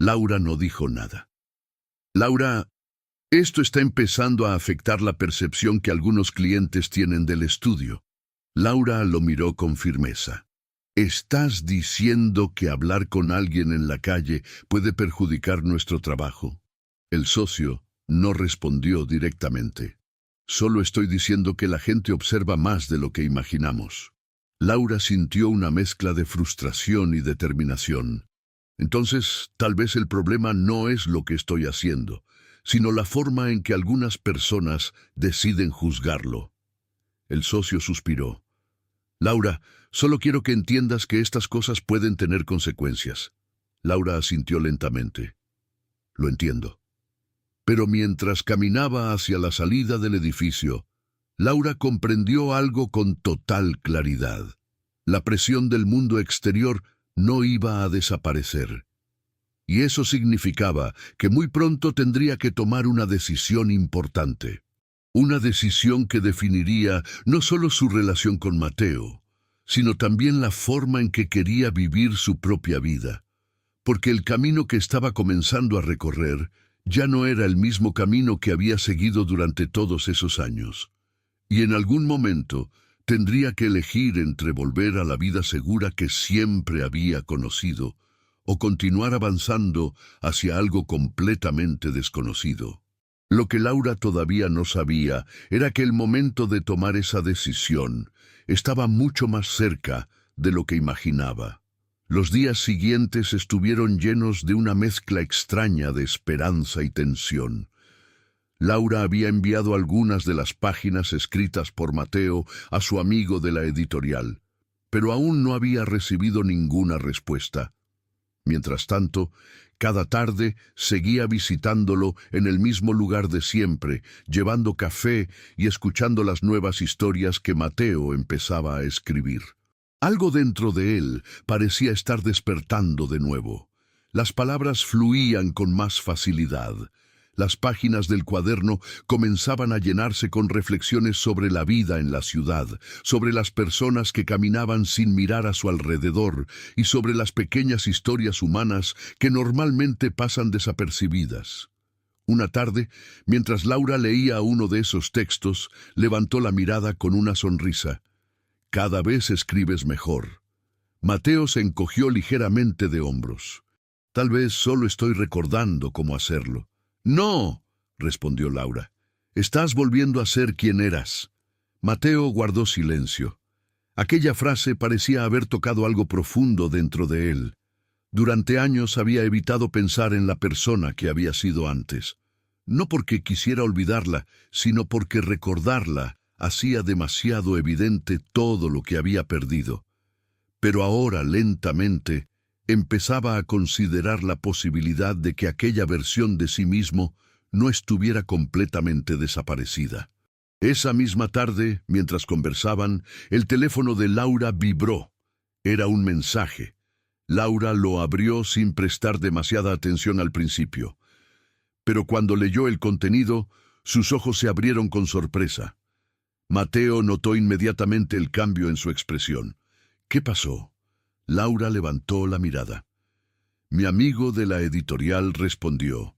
Laura no dijo nada. «Laura, esto está empezando a afectar la percepción que algunos clientes tienen del estudio». Laura lo miró con firmeza. «¿Estás diciendo que hablar con alguien en la calle puede perjudicar nuestro trabajo?». El socio no respondió directamente. «Solo estoy diciendo que la gente observa más de lo que imaginamos». Laura sintió una mezcla de frustración y determinación. «Entonces, tal vez el problema no es lo que estoy haciendo, sino la forma en que algunas personas deciden juzgarlo». El socio suspiró. «Laura, solo quiero que entiendas que estas cosas pueden tener consecuencias». Laura asintió lentamente. lo entiendo. Pero mientras caminaba hacia la salida del edificio, Laura comprendió algo con total claridad. La presión del mundo exterior no iba a desaparecer. Y eso significaba que muy pronto tendría que tomar una decisión importante. Una decisión que definiría no solo su relación con Mateo, sino también la forma en que quería vivir su propia vida. Porque el camino que estaba comenzando a recorrer ya no era el mismo camino que había seguido durante todos esos años. Y en algún momento tendría que elegir entre volver a la vida segura que siempre había conocido o continuar avanzando hacia algo completamente desconocido. Lo que Laura todavía no sabía era que el momento de tomar esa decisión estaba mucho más cerca de lo que imaginaba. Los días siguientes estuvieron llenos de una mezcla extraña de esperanza y tensión. Laura había enviado algunas de las páginas escritas por Mateo a su amigo de la editorial, pero aún no había recibido ninguna respuesta. Mientras tanto, cada tarde seguía visitándolo en el mismo lugar de siempre, llevando café y escuchando las nuevas historias que Mateo empezaba a escribir. Algo dentro de él parecía estar despertando de nuevo. Las palabras fluían con más facilidad. Las páginas del cuaderno comenzaban a llenarse con reflexiones sobre la vida en la ciudad, sobre las personas que caminaban sin mirar a su alrededor y sobre las pequeñas historias humanas que normalmente pasan desapercibidas. Una tarde, mientras Laura leía uno de esos textos, levantó la mirada con una sonrisa. «Cada vez escribes mejor». Mateo se encogió ligeramente de hombros. «Tal vez solo estoy recordando cómo hacerlo». «No», respondió Laura. «Estás volviendo a ser quien eras». Mateo guardó silencio. Aquella frase parecía haber tocado algo profundo dentro de él. Durante años había evitado pensar en la persona que había sido antes. No porque quisiera olvidarla, sino porque recordarla hacía demasiado evidente todo lo que había perdido. Pero ahora, lentamente, empezaba a considerar la posibilidad de que aquella versión de sí mismo no estuviera completamente desaparecida. Esa misma tarde, mientras conversaban, el teléfono de Laura vibró. Era un mensaje. Laura lo abrió sin prestar demasiada atención al principio. Pero cuando leyó el contenido, sus ojos se abrieron con sorpresa. Mateo notó inmediatamente el cambio en su expresión. ¿Qué pasó? Laura levantó la mirada. Mi amigo de la editorial respondió.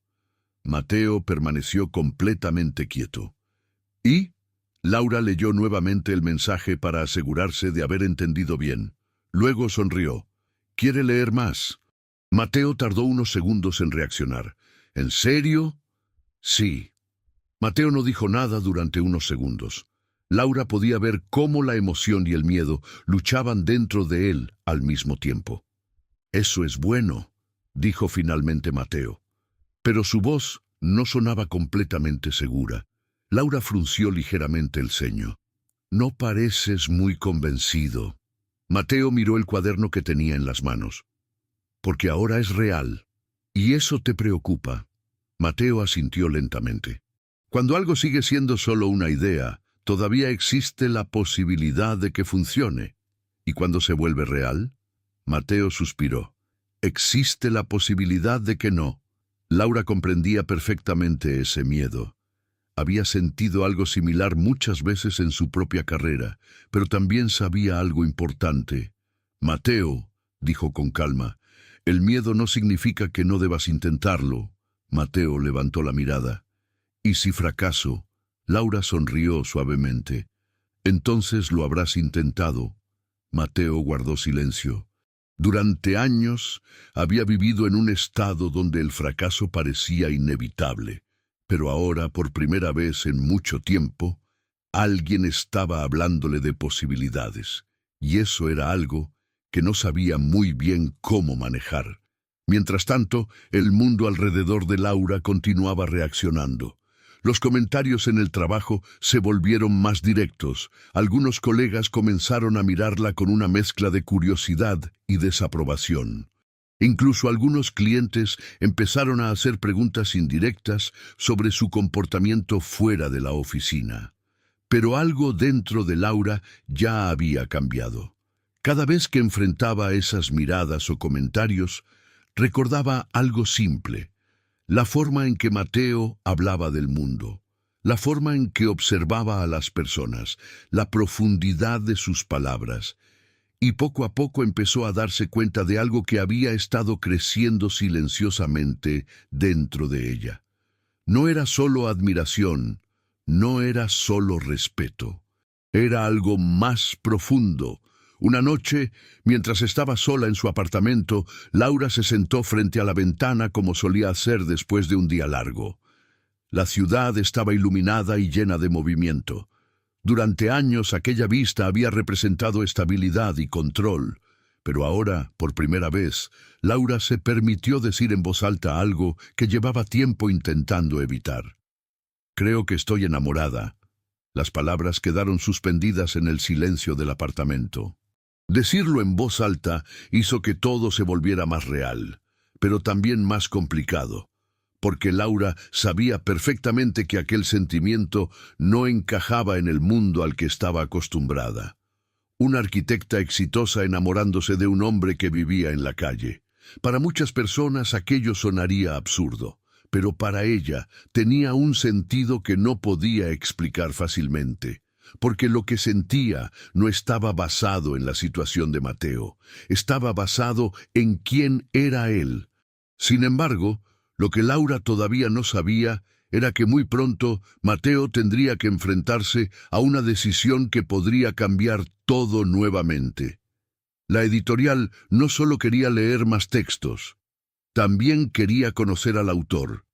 Mateo permaneció completamente quieto. ¿Y? Laura leyó nuevamente el mensaje para asegurarse de haber entendido bien. Luego sonrió. ¿Quiere leer más? Mateo tardó unos segundos en reaccionar. ¿En serio? Sí. Mateo no dijo nada durante unos segundos. Laura podía ver cómo la emoción y el miedo luchaban dentro de él al mismo tiempo. «Eso es bueno», dijo finalmente Mateo. Pero su voz no sonaba completamente segura. Laura frunció ligeramente el ceño. «No pareces muy convencido». Mateo miró el cuaderno que tenía en las manos. «Porque ahora es real. ¿Y eso te preocupa?» Mateo asintió lentamente. «Cuando algo sigue siendo solo una idea, todavía existe la posibilidad de que funcione. ¿Y cuando se vuelve real?» Mateo suspiró. «Existe la posibilidad de que no». Laura comprendía perfectamente ese miedo. Había sentido algo similar muchas veces en su propia carrera, pero también sabía algo importante. «Mateo», dijo con calma, «el miedo no significa que no debas intentarlo». Mateo levantó la mirada. «¿Y si fracaso?» Laura sonrió suavemente. «Entonces lo habrás intentado». Mateo guardó silencio. Durante años había vivido en un estado donde el fracaso parecía inevitable, pero ahora, por primera vez en mucho tiempo, alguien estaba hablándole de posibilidades, y eso era algo que no sabía muy bien cómo manejar. Mientras tanto, el mundo alrededor de Laura continuaba reaccionando. Los comentarios en el trabajo se volvieron más directos. Algunos colegas comenzaron a mirarla con una mezcla de curiosidad y desaprobación. Incluso algunos clientes empezaron a hacer preguntas indirectas sobre su comportamiento fuera de la oficina. Pero algo dentro de Laura ya había cambiado. Cada vez que enfrentaba esas miradas o comentarios, recordaba algo simple: la forma en que Mateo hablaba del mundo, la forma en que observaba a las personas, la profundidad de sus palabras. Y poco a poco empezó a darse cuenta de algo que había estado creciendo silenciosamente dentro de ella. No era solo admiración, no era solo respeto. Era algo más profundo. Una noche, mientras estaba sola en su apartamento, Laura se sentó frente a la ventana como solía hacer después de un día largo. La ciudad estaba iluminada y llena de movimiento. Durante años aquella vista había representado estabilidad y control, pero ahora, por primera vez, Laura se permitió decir en voz alta algo que llevaba tiempo intentando evitar. Creo que estoy enamorada. Las palabras quedaron suspendidas en el silencio del apartamento. Decirlo en voz alta hizo que todo se volviera más real, pero también más complicado, porque Laura sabía perfectamente que aquel sentimiento no encajaba en el mundo al que estaba acostumbrada. Una arquitecta exitosa enamorándose de un hombre que vivía en la calle. Para muchas personas aquello sonaría absurdo, pero para ella tenía un sentido que no podía explicar fácilmente, porque lo que sentía no estaba basado en la situación de Mateo, estaba basado en quién era él. Sin embargo, lo que Laura todavía no sabía era que muy pronto Mateo tendría que enfrentarse a una decisión que podría cambiar todo nuevamente. La editorial no solo quería leer más textos, también quería conocer al autor,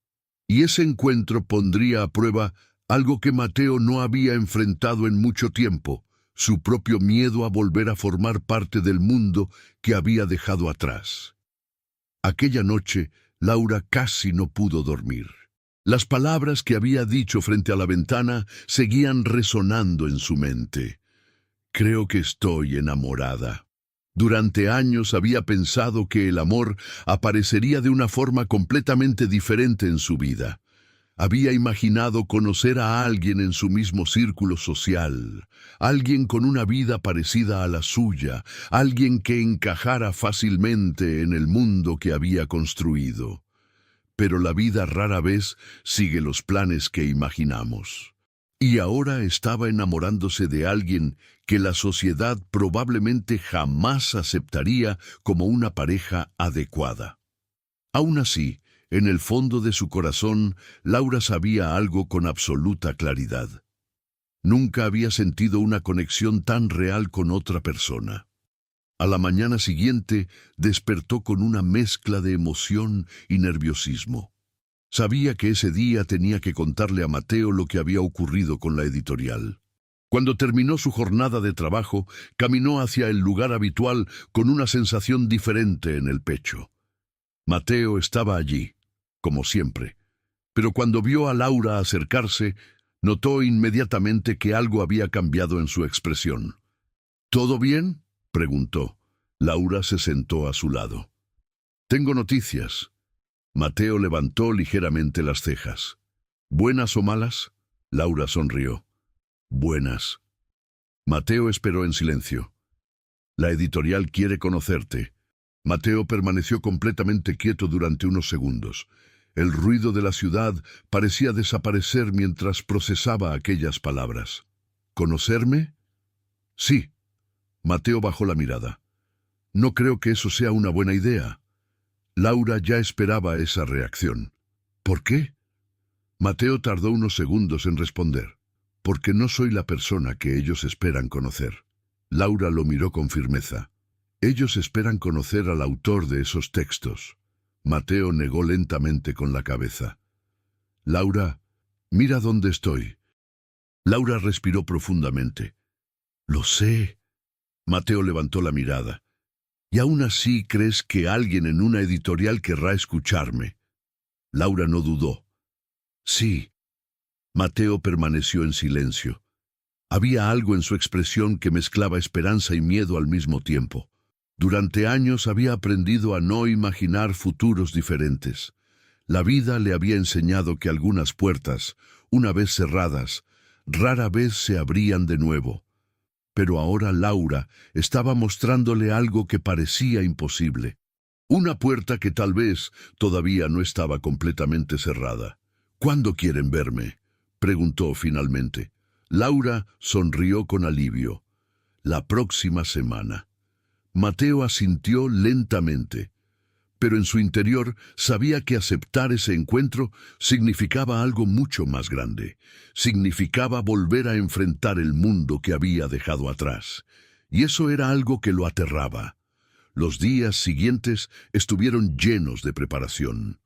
y ese encuentro pondría a prueba algo que Mateo no había enfrentado en mucho tiempo: su propio miedo a volver a formar parte del mundo que había dejado atrás. Aquella noche, Laura casi no pudo dormir. Las palabras que había dicho frente a la ventana seguían resonando en su mente. Creo que estoy enamorada. Durante años había pensado que el amor aparecería de una forma completamente diferente en su vida. Había imaginado conocer a alguien en su mismo círculo social, alguien con una vida parecida a la suya, alguien que encajara fácilmente en el mundo que había construido. Pero la vida rara vez sigue los planes que imaginamos. Y ahora estaba enamorándose de alguien que la sociedad probablemente jamás aceptaría como una pareja adecuada. Aún así, en el fondo de su corazón, Laura sabía algo con absoluta claridad. Nunca había sentido una conexión tan real con otra persona. A la mañana siguiente, despertó con una mezcla de emoción y nerviosismo. Sabía que ese día tenía que contarle a Mateo lo que había ocurrido con la editorial. Cuando terminó su jornada de trabajo, caminó hacia el lugar habitual con una sensación diferente en el pecho. Mateo estaba allí, como siempre, pero cuando vio a Laura acercarse, notó inmediatamente que algo había cambiado en su expresión. ¿Todo bien?, preguntó. Laura se sentó a su lado. «Tengo noticias». Mateo levantó ligeramente las cejas. «¿Buenas o malas?». Laura sonrió. «Buenas». Mateo esperó en silencio. «La editorial quiere conocerte». Mateo permaneció completamente quieto durante unos segundos. El ruido de la ciudad parecía desaparecer mientras procesaba aquellas palabras. «¿Conocerme?». «Sí». Mateo bajó la mirada. «No creo que eso sea una buena idea». Laura ya esperaba esa reacción. «¿Por qué?». Mateo tardó unos segundos en responder. «Porque no soy la persona que ellos esperan conocer». Laura lo miró con firmeza. «Ellos esperan conocer al autor de esos textos». Mateo negó lentamente con la cabeza. «Laura, mira dónde estoy». Laura respiró profundamente. «Lo sé». Mateo levantó la mirada. «¿Y aún así crees que alguien en una editorial querrá escucharme?». Laura no dudó. «Sí». Mateo permaneció en silencio. Había algo en su expresión que mezclaba esperanza y miedo al mismo tiempo. Durante años había aprendido a no imaginar futuros diferentes. La vida le había enseñado que algunas puertas, una vez cerradas, rara vez se abrían de nuevo. Pero ahora Laura estaba mostrándole algo que parecía imposible. Una puerta que tal vez todavía no estaba completamente cerrada. ¿Cuándo quieren verme?, preguntó finalmente. Laura sonrió con alivio. La próxima semana. Mateo asintió lentamente, pero en su interior sabía que aceptar ese encuentro significaba algo mucho más grande. Significaba volver a enfrentar el mundo que había dejado atrás. Y eso era algo que lo aterraba. Los días siguientes estuvieron llenos de preparación.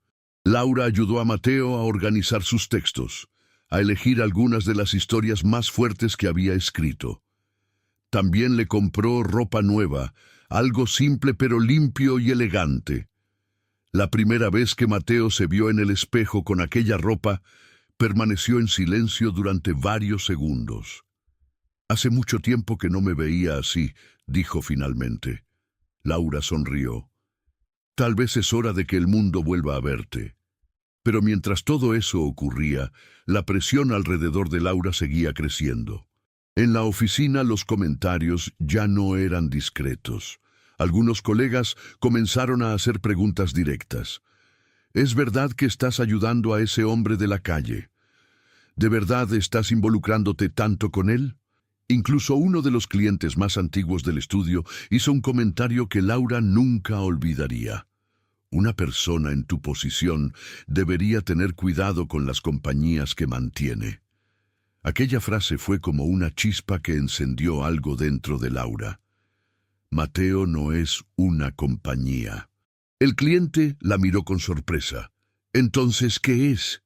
Laura ayudó a Mateo a organizar sus textos, a elegir algunas de las historias más fuertes que había escrito. También le compró ropa nueva, algo simple pero limpio y elegante. La primera vez que Mateo se vio en el espejo con aquella ropa, permaneció en silencio durante varios segundos. «Hace mucho tiempo que no me veía así», dijo finalmente. Laura sonrió. «Tal vez es hora de que el mundo vuelva a verte». Pero mientras todo eso ocurría, la presión alrededor de Laura seguía creciendo. En la oficina los comentarios ya no eran discretos. Algunos colegas comenzaron a hacer preguntas directas. ¿Es verdad que estás ayudando a ese hombre de la calle? ¿De verdad estás involucrándote tanto con él? Incluso uno de los clientes más antiguos del estudio hizo un comentario que Laura nunca olvidaría. Una persona en tu posición debería tener cuidado con las compañías que mantiene. Aquella frase fue como una chispa que encendió algo dentro de Laura. Mateo no es una compañía. El cliente la miró con sorpresa. «¿Entonces qué es?».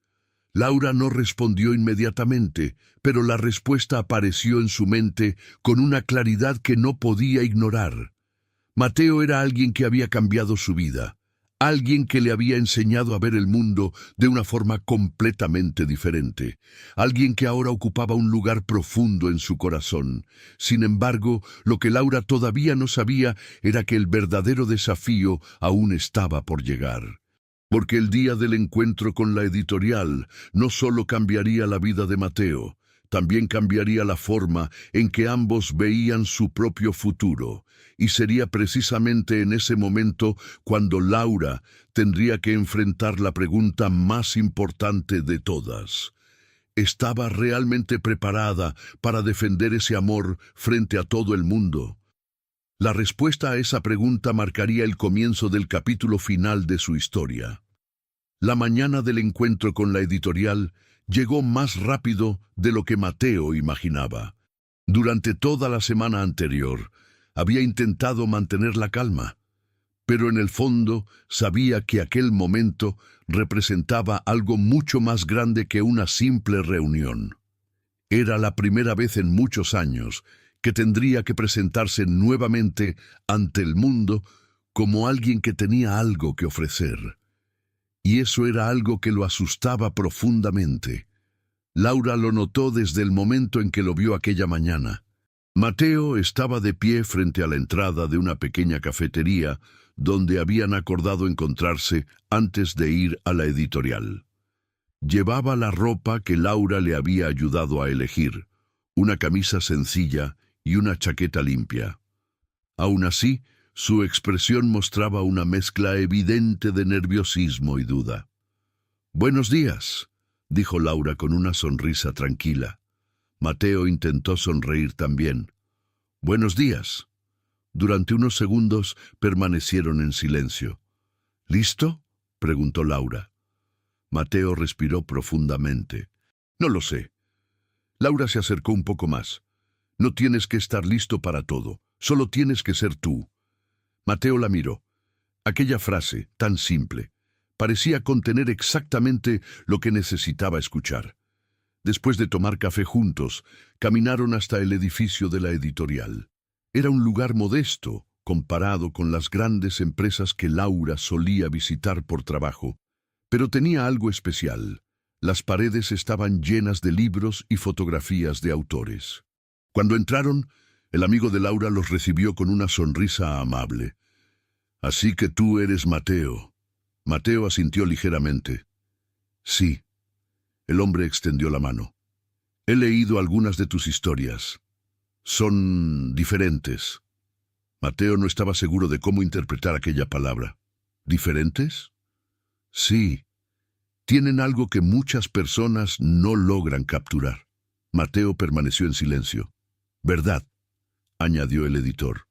Laura no respondió inmediatamente, pero la respuesta apareció en su mente con una claridad que no podía ignorar. Mateo era alguien que había cambiado su vida. Alguien que le había enseñado a ver el mundo de una forma completamente diferente. Alguien que ahora ocupaba un lugar profundo en su corazón. Sin embargo, lo que Laura todavía no sabía era que el verdadero desafío aún estaba por llegar. Porque el día del encuentro con la editorial no solo cambiaría la vida de Mateo, también cambiaría la forma en que ambos veían su propio futuro. Y sería precisamente en ese momento cuando Laura tendría que enfrentar la pregunta más importante de todas. ¿Estaba realmente preparada para defender ese amor frente a todo el mundo? La respuesta a esa pregunta marcaría el comienzo del capítulo final de su historia. La mañana del encuentro con la editorial llegó más rápido de lo que Mateo imaginaba. Durante toda la semana anterior, había intentado mantener la calma, pero en el fondo sabía que aquel momento representaba algo mucho más grande que una simple reunión. Era la primera vez en muchos años que tendría que presentarse nuevamente ante el mundo como alguien que tenía algo que ofrecer. Y eso era algo que lo asustaba profundamente. Laura lo notó desde el momento en que lo vio aquella mañana. Mateo estaba de pie frente a la entrada de una pequeña cafetería donde habían acordado encontrarse antes de ir a la editorial. Llevaba la ropa que Laura le había ayudado a elegir, una camisa sencilla y una chaqueta limpia. Aún así, su expresión mostraba una mezcla evidente de nerviosismo y duda. «Buenos días», dijo Laura con una sonrisa tranquila. Mateo intentó sonreír también. «Buenos días». Durante unos segundos permanecieron en silencio. «¿Listo?», preguntó Laura. Mateo respiró profundamente. «No lo sé». Laura se acercó un poco más. «No tienes que estar listo para todo, solo tienes que ser tú». Mateo la miró. Aquella frase, tan simple, parecía contener exactamente lo que necesitaba escuchar. Después de tomar café juntos, caminaron hasta el edificio de la editorial. Era un lugar modesto, comparado con las grandes empresas que Laura solía visitar por trabajo, pero tenía algo especial. Las paredes estaban llenas de libros y fotografías de autores. Cuando entraron, El amigo de Laura los recibió con una sonrisa amable. «Así que tú eres Mateo». Mateo asintió ligeramente. «Sí». El hombre extendió la mano. «He leído algunas de tus historias. Son diferentes». Mateo no estaba seguro de cómo interpretar aquella palabra. ¿Diferentes? Sí. Tienen algo que muchas personas no logran capturar. Mateo permaneció en silencio. «¿Verdad?», añadió el editor.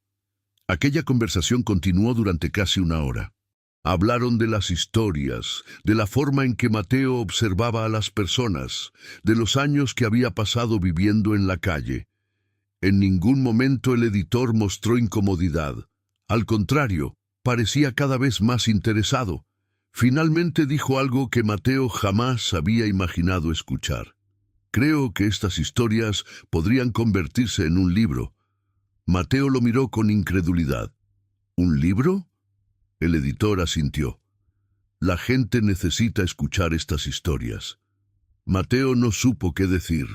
Aquella conversación continuó durante casi una hora. Hablaron de las historias, de la forma en que Mateo observaba a las personas, de los años que había pasado viviendo en la calle. En ningún momento el editor mostró incomodidad. Al contrario, parecía cada vez más interesado. Finalmente dijo algo que Mateo jamás había imaginado escuchar. «Creo que estas historias podrían convertirse en un libro». Mateo lo miró con incredulidad. «¿Un libro?». El editor asintió. «La gente necesita escuchar estas historias». Mateo no supo qué decir.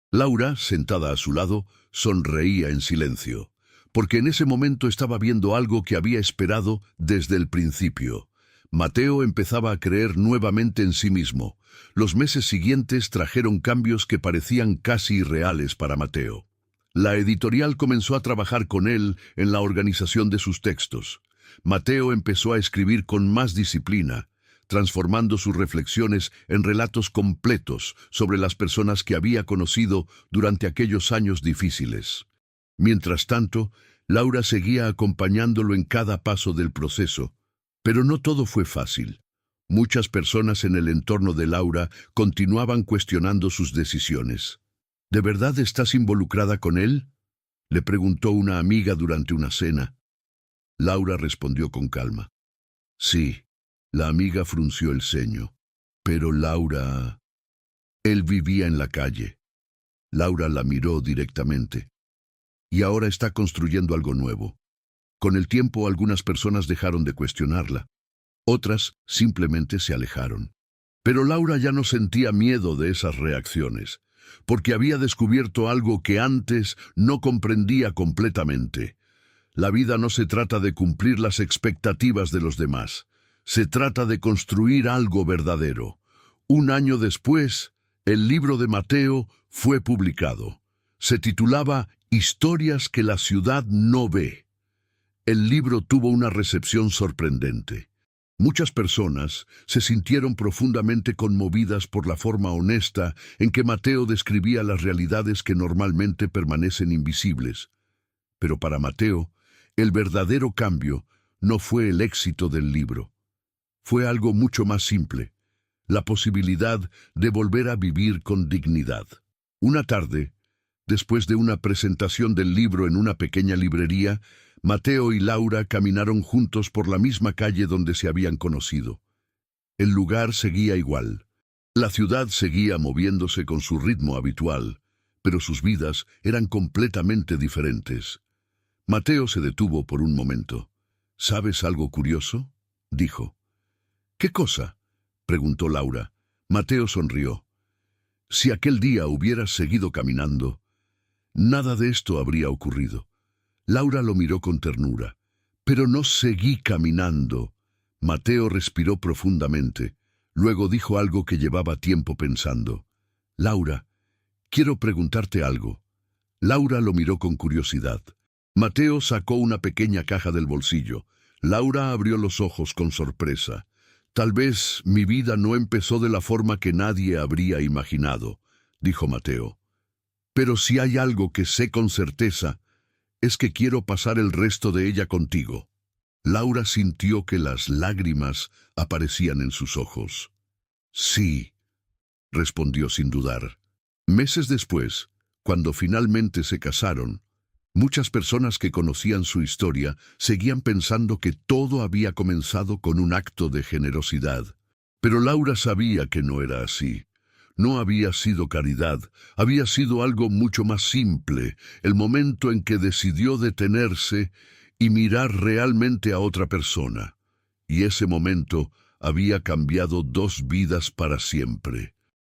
Laura, sentada a su lado, sonreía en silencio, porque en ese momento estaba viendo algo que había esperado desde el principio. Mateo empezaba a creer nuevamente en sí mismo. Los meses siguientes trajeron cambios que parecían casi irreales para Mateo. La editorial comenzó a trabajar con él en la organización de sus textos. Mateo empezó a escribir con más disciplina, transformando sus reflexiones en relatos completos sobre las personas que había conocido durante aquellos años difíciles. Mientras tanto, Laura seguía acompañándolo en cada paso del proceso, pero no todo fue fácil. Muchas personas en el entorno de Laura continuaban cuestionando sus decisiones. «¿De verdad estás involucrada con él?», le preguntó una amiga durante una cena. Laura respondió con calma. «Sí». La amiga frunció el ceño. «Pero Laura...». Él vivía en la calle. Laura la miró directamente. «Y ahora está construyendo algo nuevo». Con el tiempo algunas personas dejaron de cuestionarla. Otras simplemente se alejaron. Pero Laura ya no sentía miedo de esas reacciones, porque había descubierto algo que antes no comprendía completamente. La vida no se trata de cumplir las expectativas de los demás. Se trata de construir algo verdadero. Un año después, el libro de Mateo fue publicado. Se titulaba «Historias que la ciudad no ve». El libro tuvo una recepción sorprendente. Muchas personas se sintieron profundamente conmovidas por la forma honesta en que Mateo describía las realidades que normalmente permanecen invisibles. Pero para Mateo, el verdadero cambio no fue el éxito del libro. Fue algo mucho más simple, la posibilidad de volver a vivir con dignidad. Una tarde, después de una presentación del libro en una pequeña librería, Mateo y Laura caminaron juntos por la misma calle donde se habían conocido. El lugar seguía igual. La ciudad seguía moviéndose con su ritmo habitual, pero sus vidas eran completamente diferentes. Mateo se detuvo por un momento. «¿Sabes algo curioso?», dijo. «¿Qué cosa?», preguntó Laura. Mateo sonrió. «Si aquel día hubieras seguido caminando, nada de esto habría ocurrido». Laura lo miró con ternura. «Pero no seguí caminando». Mateo respiró profundamente. Luego dijo algo que llevaba tiempo pensando. «Laura, quiero preguntarte algo». Laura lo miró con curiosidad. Mateo sacó una pequeña caja del bolsillo. Laura abrió los ojos con sorpresa. «Tal vez mi vida no empezó de la forma que nadie habría imaginado», dijo Mateo. «Pero si hay algo que sé con certeza, es que quiero pasar el resto de ella contigo». Laura sintió que las lágrimas aparecían en sus ojos. «Sí», respondió sin dudar. Meses después, cuando finalmente se casaron, muchas personas que conocían su historia seguían pensando que todo había comenzado con un acto de generosidad. Pero Laura sabía que no era así. No había sido caridad, había sido algo mucho más simple, el momento en que decidió detenerse y mirar realmente a otra persona. Y ese momento había cambiado 2 vidas para siempre.